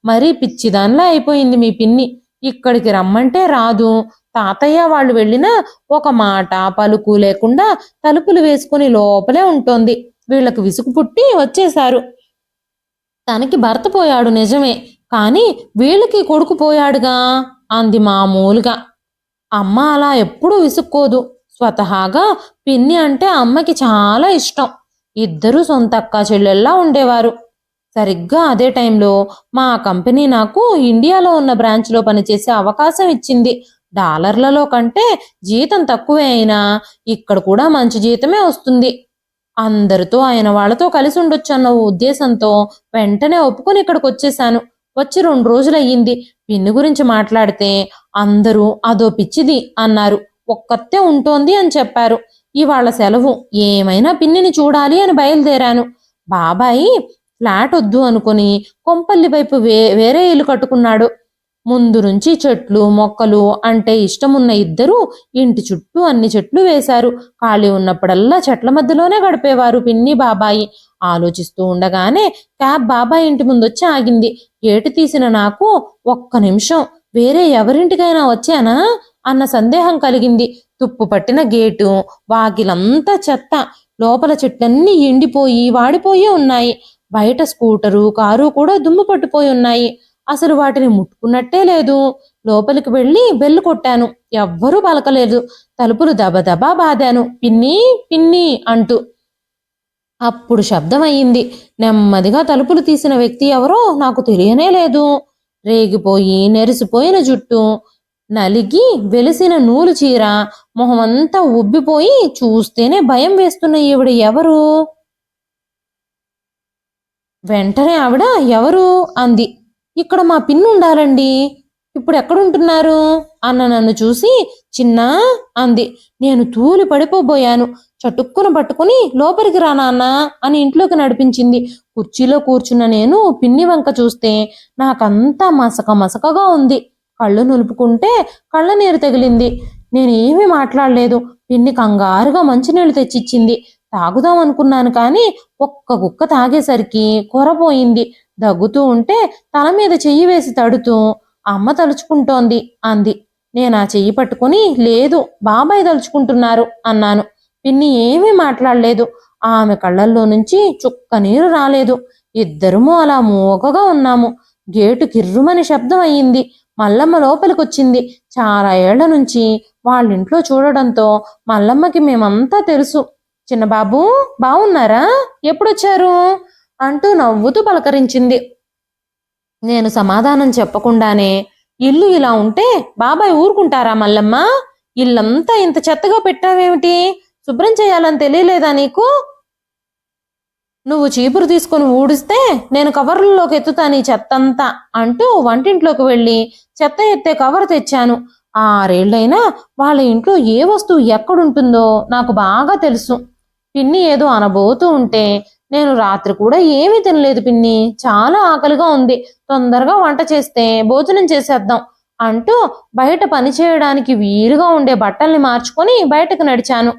S1: మరీ పిచ్చిదాన్లా అయిపోయింది మీ పిన్ని, ఇక్కడికి రమ్మంటే రాదు, తాతయ్య వాళ్ళు వెళ్ళినా ఒక మాట పలుకు లేకుండా తలుపులు వేసుకుని లోపలే ఉంటోంది. వీళ్ళకి విసుగు పుట్టి వచ్చేశారు. తనకి భర్త పోయాడు నిజమే, కానీ వీళ్ళకి కొడుకు పోయాడుగా అంది మామూలుగా. అమ్మ అలా ఎప్పుడూ విసుక్కోదు. స్వతహాగా పిన్ని అంటే అమ్మకి చాలా ఇష్టం. ఇద్దరూ సొంత అక్కా చెల్లెల్లా ఉండేవారు. సరిగ్గా అదే టైంలో మా కంపెనీ నాకు ఇండియాలో ఉన్న బ్రాంచ్లో పనిచేసే అవకాశం ఇచ్చింది. డాలర్లలో కంటే జీతం తక్కువే అయినా ఇక్కడ కూడా మంచి జీతమే వస్తుంది. అందరితో ఆయన వాళ్ళతో కలిసి ఉండొచ్చు అన్న ఉద్దేశంతో వెంటనే ఒప్పుకొని ఇక్కడికి వచ్చేసాను. వచ్చి 2 రోజులయ్యింది. పిన్ని గురించి మాట్లాడితే అందరూ అదో పిచ్చిది అన్నారు. ఒక్కతే ఉంటోంది అని చెప్పారు. ఇవాళ సెలవు, ఏమైనా పిన్నిని చూడాలి అని బయలుదేరాను. బాబాయి ఫ్లాట్ వద్దు అనుకుని కొంపల్లి వైపు వేరే ఇల్లు కట్టుకున్నాడు. ముందు నుంచి చెట్లు మొక్కలు అంటే ఇష్టమున్న ఇద్దరూ ఇంటి చుట్టూ అన్ని చెట్లు వేశారు. ఖాళీ ఉన్నప్పుడల్లా చెట్ల మధ్యలోనే గడిపేవారు పిన్ని బాబాయి. ఆలోచిస్తూ ఉండగానే క్యాబ్ బాబాయ్ ఇంటి ముందొచ్చి ఆగింది. గేటు తీసిన నాకు ఒక్క నిమిషం వేరే ఎవరింటికైనా వచ్చానా అన్న సందేహం కలిగింది. తుప్పు పట్టిన గేటు, వాకిలంతా చెత్త, లోపల చెట్లన్నీ ఎండిపోయి వాడిపోయి ఉన్నాయి. బయట స్కూటరు కారు కూడా దుమ్ము పట్టిపోయి ఉన్నాయి. అసలు వాటిని ముట్టుకున్నట్టే లేదు. లోపలికి వెళ్ళి బెల్లు కొట్టాను. ఎవ్వరూ పలకలేదు. తలుపులు దబదబా బాదాను. పిన్ని పిన్ని అంటూ. అప్పుడు శబ్దం అయ్యింది. నెమ్మదిగా తలుపులు తీసిన వ్యక్తి ఎవరో నాకు తెలియనే లేదు. రేగిపోయి నెరిసిపోయిన జుట్టు, నలిగి వెలిసిన నూలు చీర, మొహమంతా ఉబ్బిపోయి చూస్తేనే భయం వేస్తున్న ఈవిడ ఎవరు? వెంటనే ఆవిడ ఎవరు అంది. ఇక్కడ మా పిన్ని ఉండాలండి, ఇప్పుడు ఎక్కడుంటున్నారు అన్న నన్ను చూసి చిన్నా అంది. నేను తూలి పడిపోబోయాను. చటుక్కున పట్టుకుని లోపలికి రా నాన్న అని ఇంట్లోకి నడిపించింది. కుర్చీలో కూర్చున్న నేను పిన్ని వంక చూస్తే నాకంతా మసక మసకగా ఉంది. కళ్ళు నులుపుకుంటే కళ్ళ నీరు తగిలింది. నేనేమీ మాట్లాడలేదు. పిన్ని కంగారుగా మంచినీళ్ళు తెచ్చిచ్చింది. తాగుదాం అనుకున్నాను కానీ ఒక్క గుక్క తాగేసరికి కొరపోయింది. దగ్గుతూ ఉంటే తల మీద చెయ్యి వేసి తడుతూ అమ్మ తలుచుకుంటోంది అంది. నేనా చెయ్యి పట్టుకుని లేదు బాబాయ్ తలుచుకుంటున్నారు అన్నాను. పిన్ని ఏమీ మాట్లాడలేదు. ఆమె కళ్ళల్లో నుంచి చుక్క నీరు రాలేదు. ఇద్దరము అలా మూగగా ఉన్నాము. గేటు కిర్రుమని శబ్దం అయ్యింది. మల్లమ్మ లోపలికొచ్చింది. చాలా ఏళ్ల నుంచి వాళ్ళింట్లో చూడడంతో మల్లమ్మకి మేమంతా తెలుసు. చిన్నబాబు బావున్నారా, ఎప్పుడొచ్చారు అంటూ నవ్వుతూ పలకరించింది. నేను సమాధానం చెప్పకుండానే ఇల్లు ఇలా ఉంటే బాబాయ్ ఊరుకుంటారా మల్లమ్మ? ఇల్లంతా ఇంత చెత్తగా పెట్టావేమిటి? శుభ్రం చేయాలని తెలియలేదా నీకు? నువ్వు చీపురు తీసుకొని ఊడిస్తే నేను కవర్లలోకి ఎత్తుతాను ఈ చెత్తంతా అంటూ వంటింట్లోకి వెళ్ళి చెత్త ఎత్తే కవర్ తెచ్చాను. 6 ఏళ్లైనా వాళ్ళ ఇంట్లో ఏ వస్తువు ఎక్కడుంటుందో నాకు బాగా తెలుసు. పిన్ని ఏదో అనబోతూ ఉంటే నేను రాత్రి కూడా ఏమీ తినలేదు పిన్ని, చాలా ఆకలిగా ఉంది, తొందరగా వంట చేస్తే భోజనం చేసేద్దాం అంటూ బయట పని చేయడానికి వీలుగా ఉండే బట్టల్ని మార్చుకొని బయటకు నడిచాను.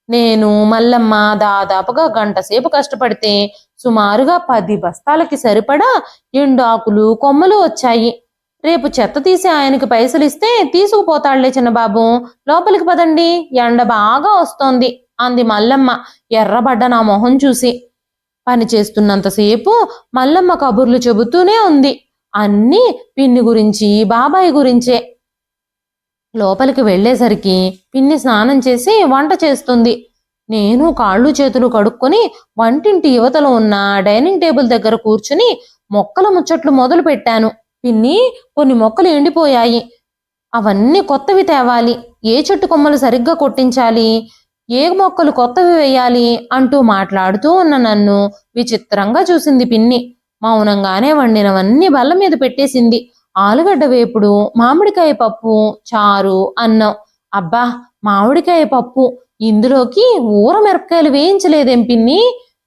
S1: నేను మల్లమ్మ దాదాపుగా గంట సేపు కష్టపడితే సుమారుగా 10 బస్తాలకి సరిపడా ఎండాకులు కొమ్మలు వచ్చాయి. రేపు చెత్త తీసి ఆయనకి పైసలు ఇస్తే తీసుకుపోతాడులే చిన్నబాబు, లోపలికి పదండి, ఎండ బాగా వస్తోంది అంది మల్లమ్మ ఎర్రబడ్డ నా మొహం చూసి. పని చేస్తున్నంతసేపు మల్లమ్మ కబుర్లు చెబుతూనే ఉంది. అన్నీ పిన్ని గురించి బాబాయ్ గురించే. లోపలికి వెళ్లేసరికి పిన్ని స్నానం చేసి వంట చేస్తుంది. నేను కాళ్ళు చేతులు కడుక్కొని వంటింటి యువతలో ఉన్న డైనింగ్ టేబుల్ దగ్గర కూర్చుని మొక్కల ముచ్చట్లు మొదలు పెట్టాను. పిన్ని, కొన్ని మొక్కలు ఎండిపోయాయి, అవన్నీ కొత్తవి తేవాలి, ఏ చెట్టు కొమ్మలు సరిగ్గా కొట్టించాలి, ఏ మొక్కలు కొత్తవి వేయాలి అంటూ మాట్లాడుతూ ఉన్న నన్ను విచిత్రంగా చూసింది పిన్ని. మౌనంగానే వండినవన్నీ బల్ల మీద పెట్టేసింది. ఆలుగడ్డ వేపుడు, మామిడికాయ పప్పు, చారు, అన్నం. అబ్బా, మామిడికాయ పప్పు, ఇందులోకి ఊర మిరపకాయలు వేయించలేదేం పిన్ని?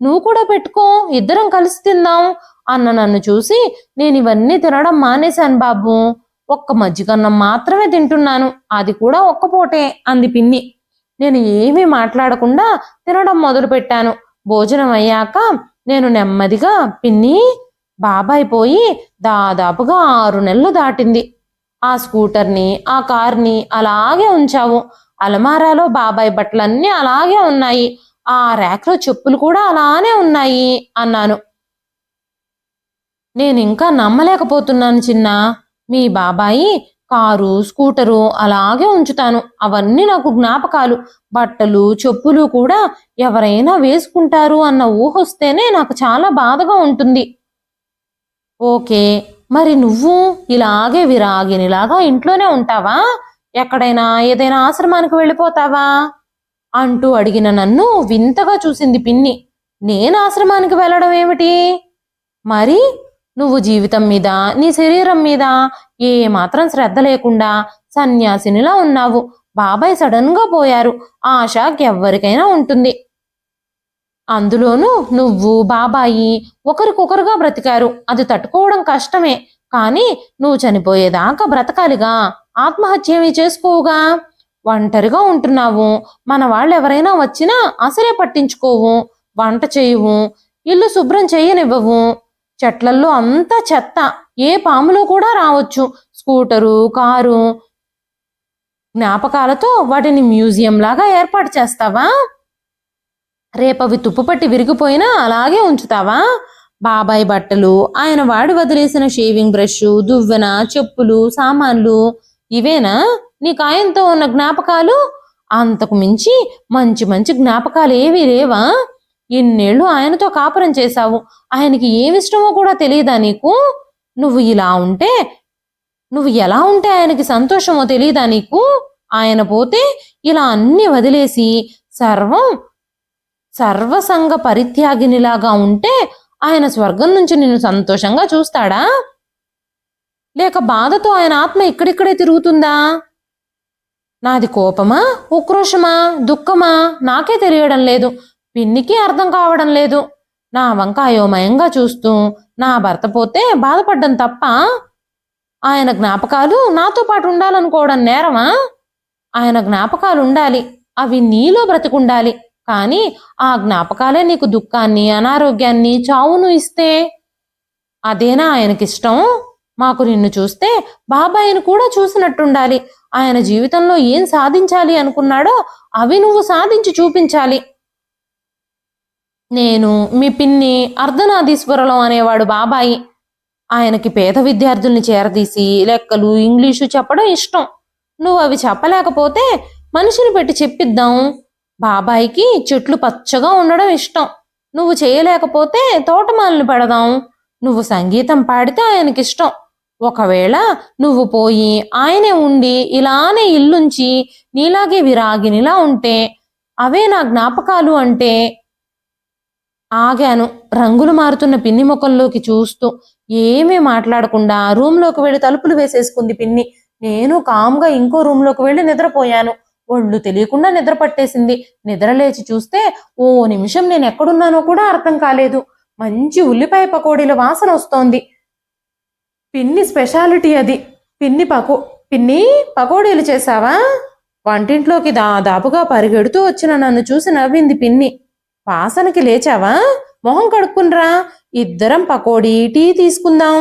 S1: నువ్వు కూడా పెట్టుకో, ఇద్దరం కలిసి తిందాం అన్న నన్ను చూసి నేను ఇవన్నీ తినడం మానేశాను బాబు, ఒక్క మజ్జిగన్నం మాత్రమే తింటున్నాను, అది కూడా ఒక్క పూటే అంది పిన్ని. నేను ఏమీ మాట్లాడకుండా తినడం మొదలు పెట్టాను. భోజనం అయ్యాక నేను నెమ్మదిగా పిన్ని, బాబాయ్ పోయి దాదాపుగా 6 నెలలు దాటింది. ఆ స్కూటర్ని ఆ కార్ని అలాగే ఉంచావు. అలమారాలో బాబాయ్ బట్టలన్నీ అలాగే ఉన్నాయి. ఆ ర్యాక్లో చెప్పులు కూడా అలానే ఉన్నాయి అన్నాను. నేనింకా నమ్మలేకపోతున్నాను చిన్నా. మీ బాబాయి కారు స్కూటరు అలాగే ఉంచుతాను. అవన్నీ నాకు జ్ఞాపకాలు. బట్టలు చెప్పులు కూడా ఎవరైనా వేసుకుంటారు అన్న ఊహొస్తేనే నాకు చాలా బాధగా ఉంటుంది. ఓకే, మరి నువ్వు ఇలాగే విరాగినిలాగా ఇంట్లోనే ఉంటావా? ఎక్కడైనా ఏదైనా ఆశ్రమానికి వెళ్ళిపోతావా అంటూ అడిగిన నన్ను వింతగా చూసింది పిన్ని. నేను ఆశ్రమానికి వెళ్ళడం ఏమిటి? మరి నువ్వు జీవితం మీద నీ శరీరం మీద ఏ మాత్రం శ్రద్ధ లేకుండా సన్యాసినిలా ఉన్నావు. బాబాయ్ సడన్ గా పోయారు. ఆ షాక్ ఎవ్వరికైనా ఉంటుంది. అందులోనూ నువ్వు బాబాయి ఒకరికొకరుగా బ్రతికారు. అది తట్టుకోవడం కష్టమే, కానీ నువ్వు చనిపోయేదాకా బ్రతకాలిగా. ఆత్మహత్య ఏమీ చేసుకోవుగా. ఒంటరిగా ఉంటున్నావు. మన వాళ్ళు ఎవరైనా వచ్చినా అసలే పట్టించుకోవు. వంట చేయవు, ఇల్లు శుభ్రం చేయనివ్వవు. చెట్లల్లో అంతా చెత్త, ఏ పాములో కూడా రావచ్చు. స్కూటరు కారు జ్ఞాపకాలతో వాటిని మ్యూజియం లాగా ఏర్పాటు చేస్తావా? రేపవి తుప్పుపట్టి విరిగిపోయినా అలాగే ఉంచుతావా? బాబాయ్ బట్టలు, ఆయన వాడి వదిలేసిన షేవింగ్ బ్రష్, దువ్వెన, చెప్పులు, సామాన్లు, ఇవేనా నీకు ఆయనతో ఉన్న జ్ఞాపకాలు? అంతకు మించి మంచి మంచి జ్ఞాపకాలు ఏవీ లేవా? ఇన్నేళ్ళు ఆయనతో కాపురం చేశావు. ఆయనకి ఏమిష్టమో కూడా తెలియదా నీకు? నువ్వు ఇలా ఉంటే నువ్వు ఎలా ఉంటే ఆయనకి సంతోషమో తెలీదా నీకు? ఆయన పోతే ఇలా అన్ని వదిలేసి సర్వసంగ పరిత్యాగినిలాగా ఉంటే ఆయన స్వర్గం నుంచి నిన్ను సంతోషంగా చూస్తాడా? లేక బాధతో ఆయన ఆత్మ ఇక్కడిక్కడే తిరుగుతుందా? నాది కోపమా, ఉక్రోషమా, దుఃఖమా నాకే తెలియడం లేదు. పిన్నికి అర్థం కావడం లేదు. నా వంక అయోమయంగా చూస్తూ నా భర్త పోతే బాధపడ్డం తప్ప ఆయన జ్ఞాపకాలు నాతో పాటు ఉండాలనుకోవడం నేరమా? ఆయన జ్ఞాపకాలు ఉండాలి, అవి నీలో బ్రతికుండాలి. కానీ ఆ జ్ఞాపకాలే నీకు దుఃఖాన్ని, అనారోగ్యాన్ని, చావును ఇస్తే అదేనా ఆయనకిష్టం? మాకు నిన్ను చూస్తే బాబాయిని కూడా చూసినట్టుండాలి. ఆయన జీవితంలో ఏం సాధించాలి అనుకున్నాడో అవి నువ్వు సాధించి చూపించాలి. నేను మీ పిన్ని అర్ధనాదీశ్వరలం అనేవాడు బాబాయి. ఆయనకి పేద విద్యార్థుల్ని చేరదీసి లెక్కలు, ఇంగ్లీషు చెప్పడం ఇష్టం. నువ్వు అవి చెప్పలేకపోతే మనిషిని పెట్టి చెప్పిద్దాం. బాబాయికి చెట్లు పచ్చగా ఉండడం ఇష్టం. నువ్వు చేయలేకపోతే తోటమాలను పెడదాం. నువ్వు సంగీతం పాడితే ఆయనకిష్టం. ఒకవేళ నువ్వు పోయి ఆయనే ఉండి ఇలానే ఇల్లుంచి నీలాగే విరాగినిలా ఉంటే అవే నా జ్ఞాపకాలు అంటే. ఆగాను, రంగులు మారుతున్న పిన్ని ముఖంలోకి చూస్తూ. ఏమీ మాట్లాడకుండా రూమ్లోకి వెళ్ళి తలుపులు వేసేసుకుంది పిన్ని. నేను కామ్గా ఇంకో రూమ్లోకి వెళ్ళి నిద్రపోయాను. ఒళ్ళు తెలియకుండా నిద్ర పట్టేసింది. నిద్ర లేచి చూస్తే ఓ నిమిషం నేను ఎక్కడున్నానో కూడా అర్థం కాలేదు. మంచి ఉల్లిపాయ పకోడీల వాసన వస్తోంది. పిన్ని స్పెషాలిటీ అది. పిన్ని పకోడీలు చేసావా? వంటింట్లోకి దాదాపుగా పరిగెడుతూ వచ్చిన నన్ను చూసి నవ్వింది పిన్ని. వాసనకి లేచావా? మొహం కడుక్కునరా, ఇద్దరం పకోడీ, టీ తీసుకుందాం.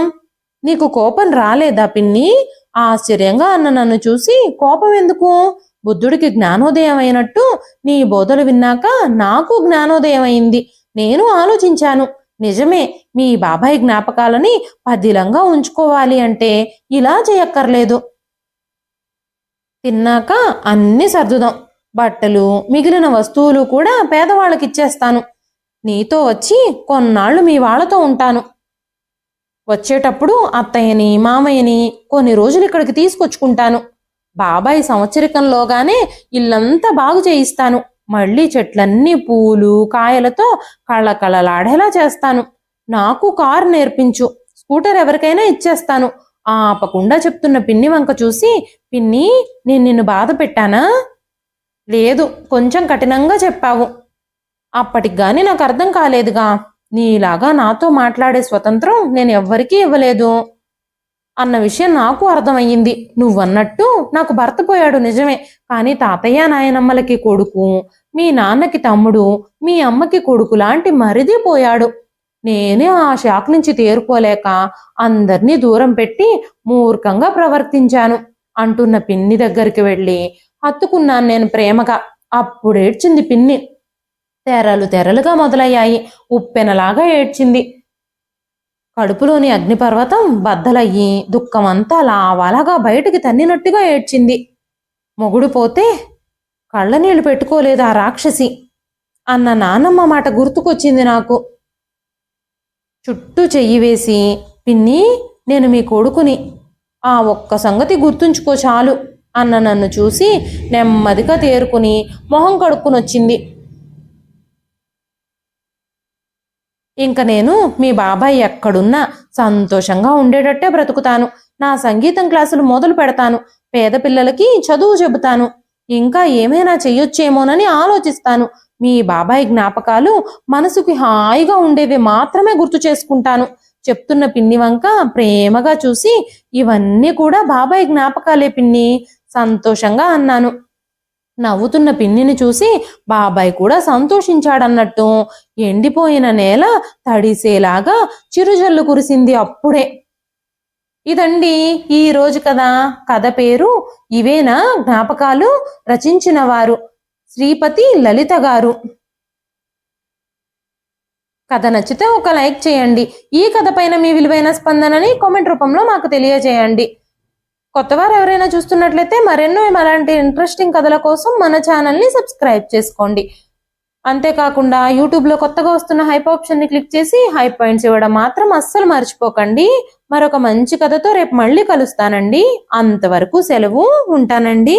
S1: నీకు కోపం రాలేదా పిన్ని? ఆశ్చర్యంగా అన్న నన్ను చూసి కోపం ఎందుకు? బుద్ధుడికి జ్ఞానోదయం అయినట్టు నీ బోధలు విన్నాక నాకు జ్ఞానోదయం అయింది. నేను ఆలోచించాను, నిజమే, మీ బాబాయ్ జ్ఞాపకాలని పదిలంగా ఉంచుకోవాలి అంటే ఇలా చేయక్కర్లేదు. తిన్నాక అన్ని సర్దుదాం. బట్టలు, మిగిలిన వస్తువులు కూడా పేదవాళ్ళకి ఇచ్చేస్తాను. నీతో వచ్చి కొన్నాళ్ళు మీ వాళ్ళతో ఉంటాను. వచ్చేటప్పుడు అత్తయ్యని, మామయ్యని కొన్ని రోజులు ఇక్కడికి తీసుకొచ్చుకుంటాను. బాబాయ్ సంవత్సరికంలోగానే ఇల్లంతా బాగు చేయిస్తాను. మళ్ళీ చెట్లన్నీ పూలు, కాయలతో కళకళలాడేలా చేస్తాను. నాకు కారు నేర్పించు, స్కూటర్ ఎవరికైనా ఇచ్చేస్తాను. ఆపకుండా చెప్తున్న పిన్ని వంక చూసి, పిన్ని, నేను నిన్ను బాధ పెట్టానా? లేదు, కొంచెం కఠినంగా చెప్పావు. అప్పటికి గాని నాకు అర్థం కాలేదుగా. నీలాగా నాతో మాట్లాడే స్వతంత్రం నేను ఎవ్వరికీ ఇవ్వలేదు అన్న విషయం నాకు అర్థమయ్యింది. నువ్వన్నట్టు నాకు భర్త పోయాడు నిజమే, కానీ తాతయ్య నాయనమ్మలకి కొడుకు, మీ నాన్నకి తమ్ముడు, మీ అమ్మకి కొడుకు లాంటి మరిది పోయాడు. నేనే ఆ షాక్ నుంచి తేరుకోలేక అందరినీ దూరం పెట్టి మూర్ఖంగా ప్రవర్తించాను అంటున్న పిన్ని దగ్గరికి వెళ్ళి హత్తుకున్నాను నేను ప్రేమగా. అప్పుడేడ్చింది పిన్ని. తెరలు తెరలుగా మొదలయ్యాయి. ఉప్పెనలాగా ఏడ్చింది. కడుపులోని అగ్నిపర్వతం బద్దలయ్యి దుఃఖమంతా లావాలాగా బయటికి తన్నినట్టుగా ఏడ్చింది. మొగుడు పోతే కళ్ళనీళ్లు పెట్టుకోలేదు ఆ రాక్షసి అన్న నానమ్మ మాట గుర్తుకొచ్చింది నాకు. చుట్టూ చెయ్యి వేసి, పిన్ని, నేను మీ కొడుకుని, ఆ ఒక్క సంగతి గుర్తుంచుకో చాలు అన్న నన్ను చూసి నెమ్మదిగా తేరుకుని మొహం కడుక్కుని వచ్చింది. ఇంక నేను మీ బాబాయ్ ఎక్కడున్నా సంతోషంగా ఉండేటట్టే బ్రతుకుతాను. నా సంగీతం క్లాసులు మొదలు పెడతాను. పేద పిల్లలకి చదువు చెబుతాను. ఇంకా ఏమైనా చెయ్యొచ్చేమోనని ఆలోచిస్తాను. మీ బాబాయ్ జ్ఞాపకాలు మనసుకి హాయిగా ఉండేవి మాత్రమే గుర్తు చేసుకుంటాను. చెప్తున్న పిన్ని వంక ప్రేమగా చూసి, ఇవన్నీ కూడా బాబాయ్ జ్ఞాపకాలే పిన్ని, సంతోషంగా అన్నాను. నవ్వుతున్న పిన్నిని చూసి బాబాయ్ కూడా సంతోషించాడన్నట్టు ఎండిపోయిన నేల తడిసేలాగా చిరుజల్లు కురిసింది అప్పుడే. ఇదండి ఈ రోజు కథ పేరు ఇవేనా జ్ఞాపకాలు. రచించిన వారు శ్రీపతి లలిత గారు. కథ నచ్చితే ఒక లైక్ చేయండి. ఈ కథ పైన మీ విలువైన స్పందనని కామెంట్ రూపంలో మాకు తెలియజేయండి. కొత్తవారు ఎవరైనా చూస్తున్నట్లయితే మరెన్నో అలాంటి ఇంట్రెస్టింగ్ కథల కోసం మన ఛానల్ని సబ్స్క్రైబ్ చేసుకోండి. అంతేకాకుండా యూట్యూబ్లో కొత్తగా వస్తున్న హైప్ ఆప్షన్ని క్లిక్ చేసి హైప్ పాయింట్స్ ఇవ్వడం మాత్రం అస్సలు మర్చిపోకండి. మరొక మంచి కథతో రేపు మళ్ళీ కలుస్తానండి. అంతవరకు సెలవు, ఉంటానండి.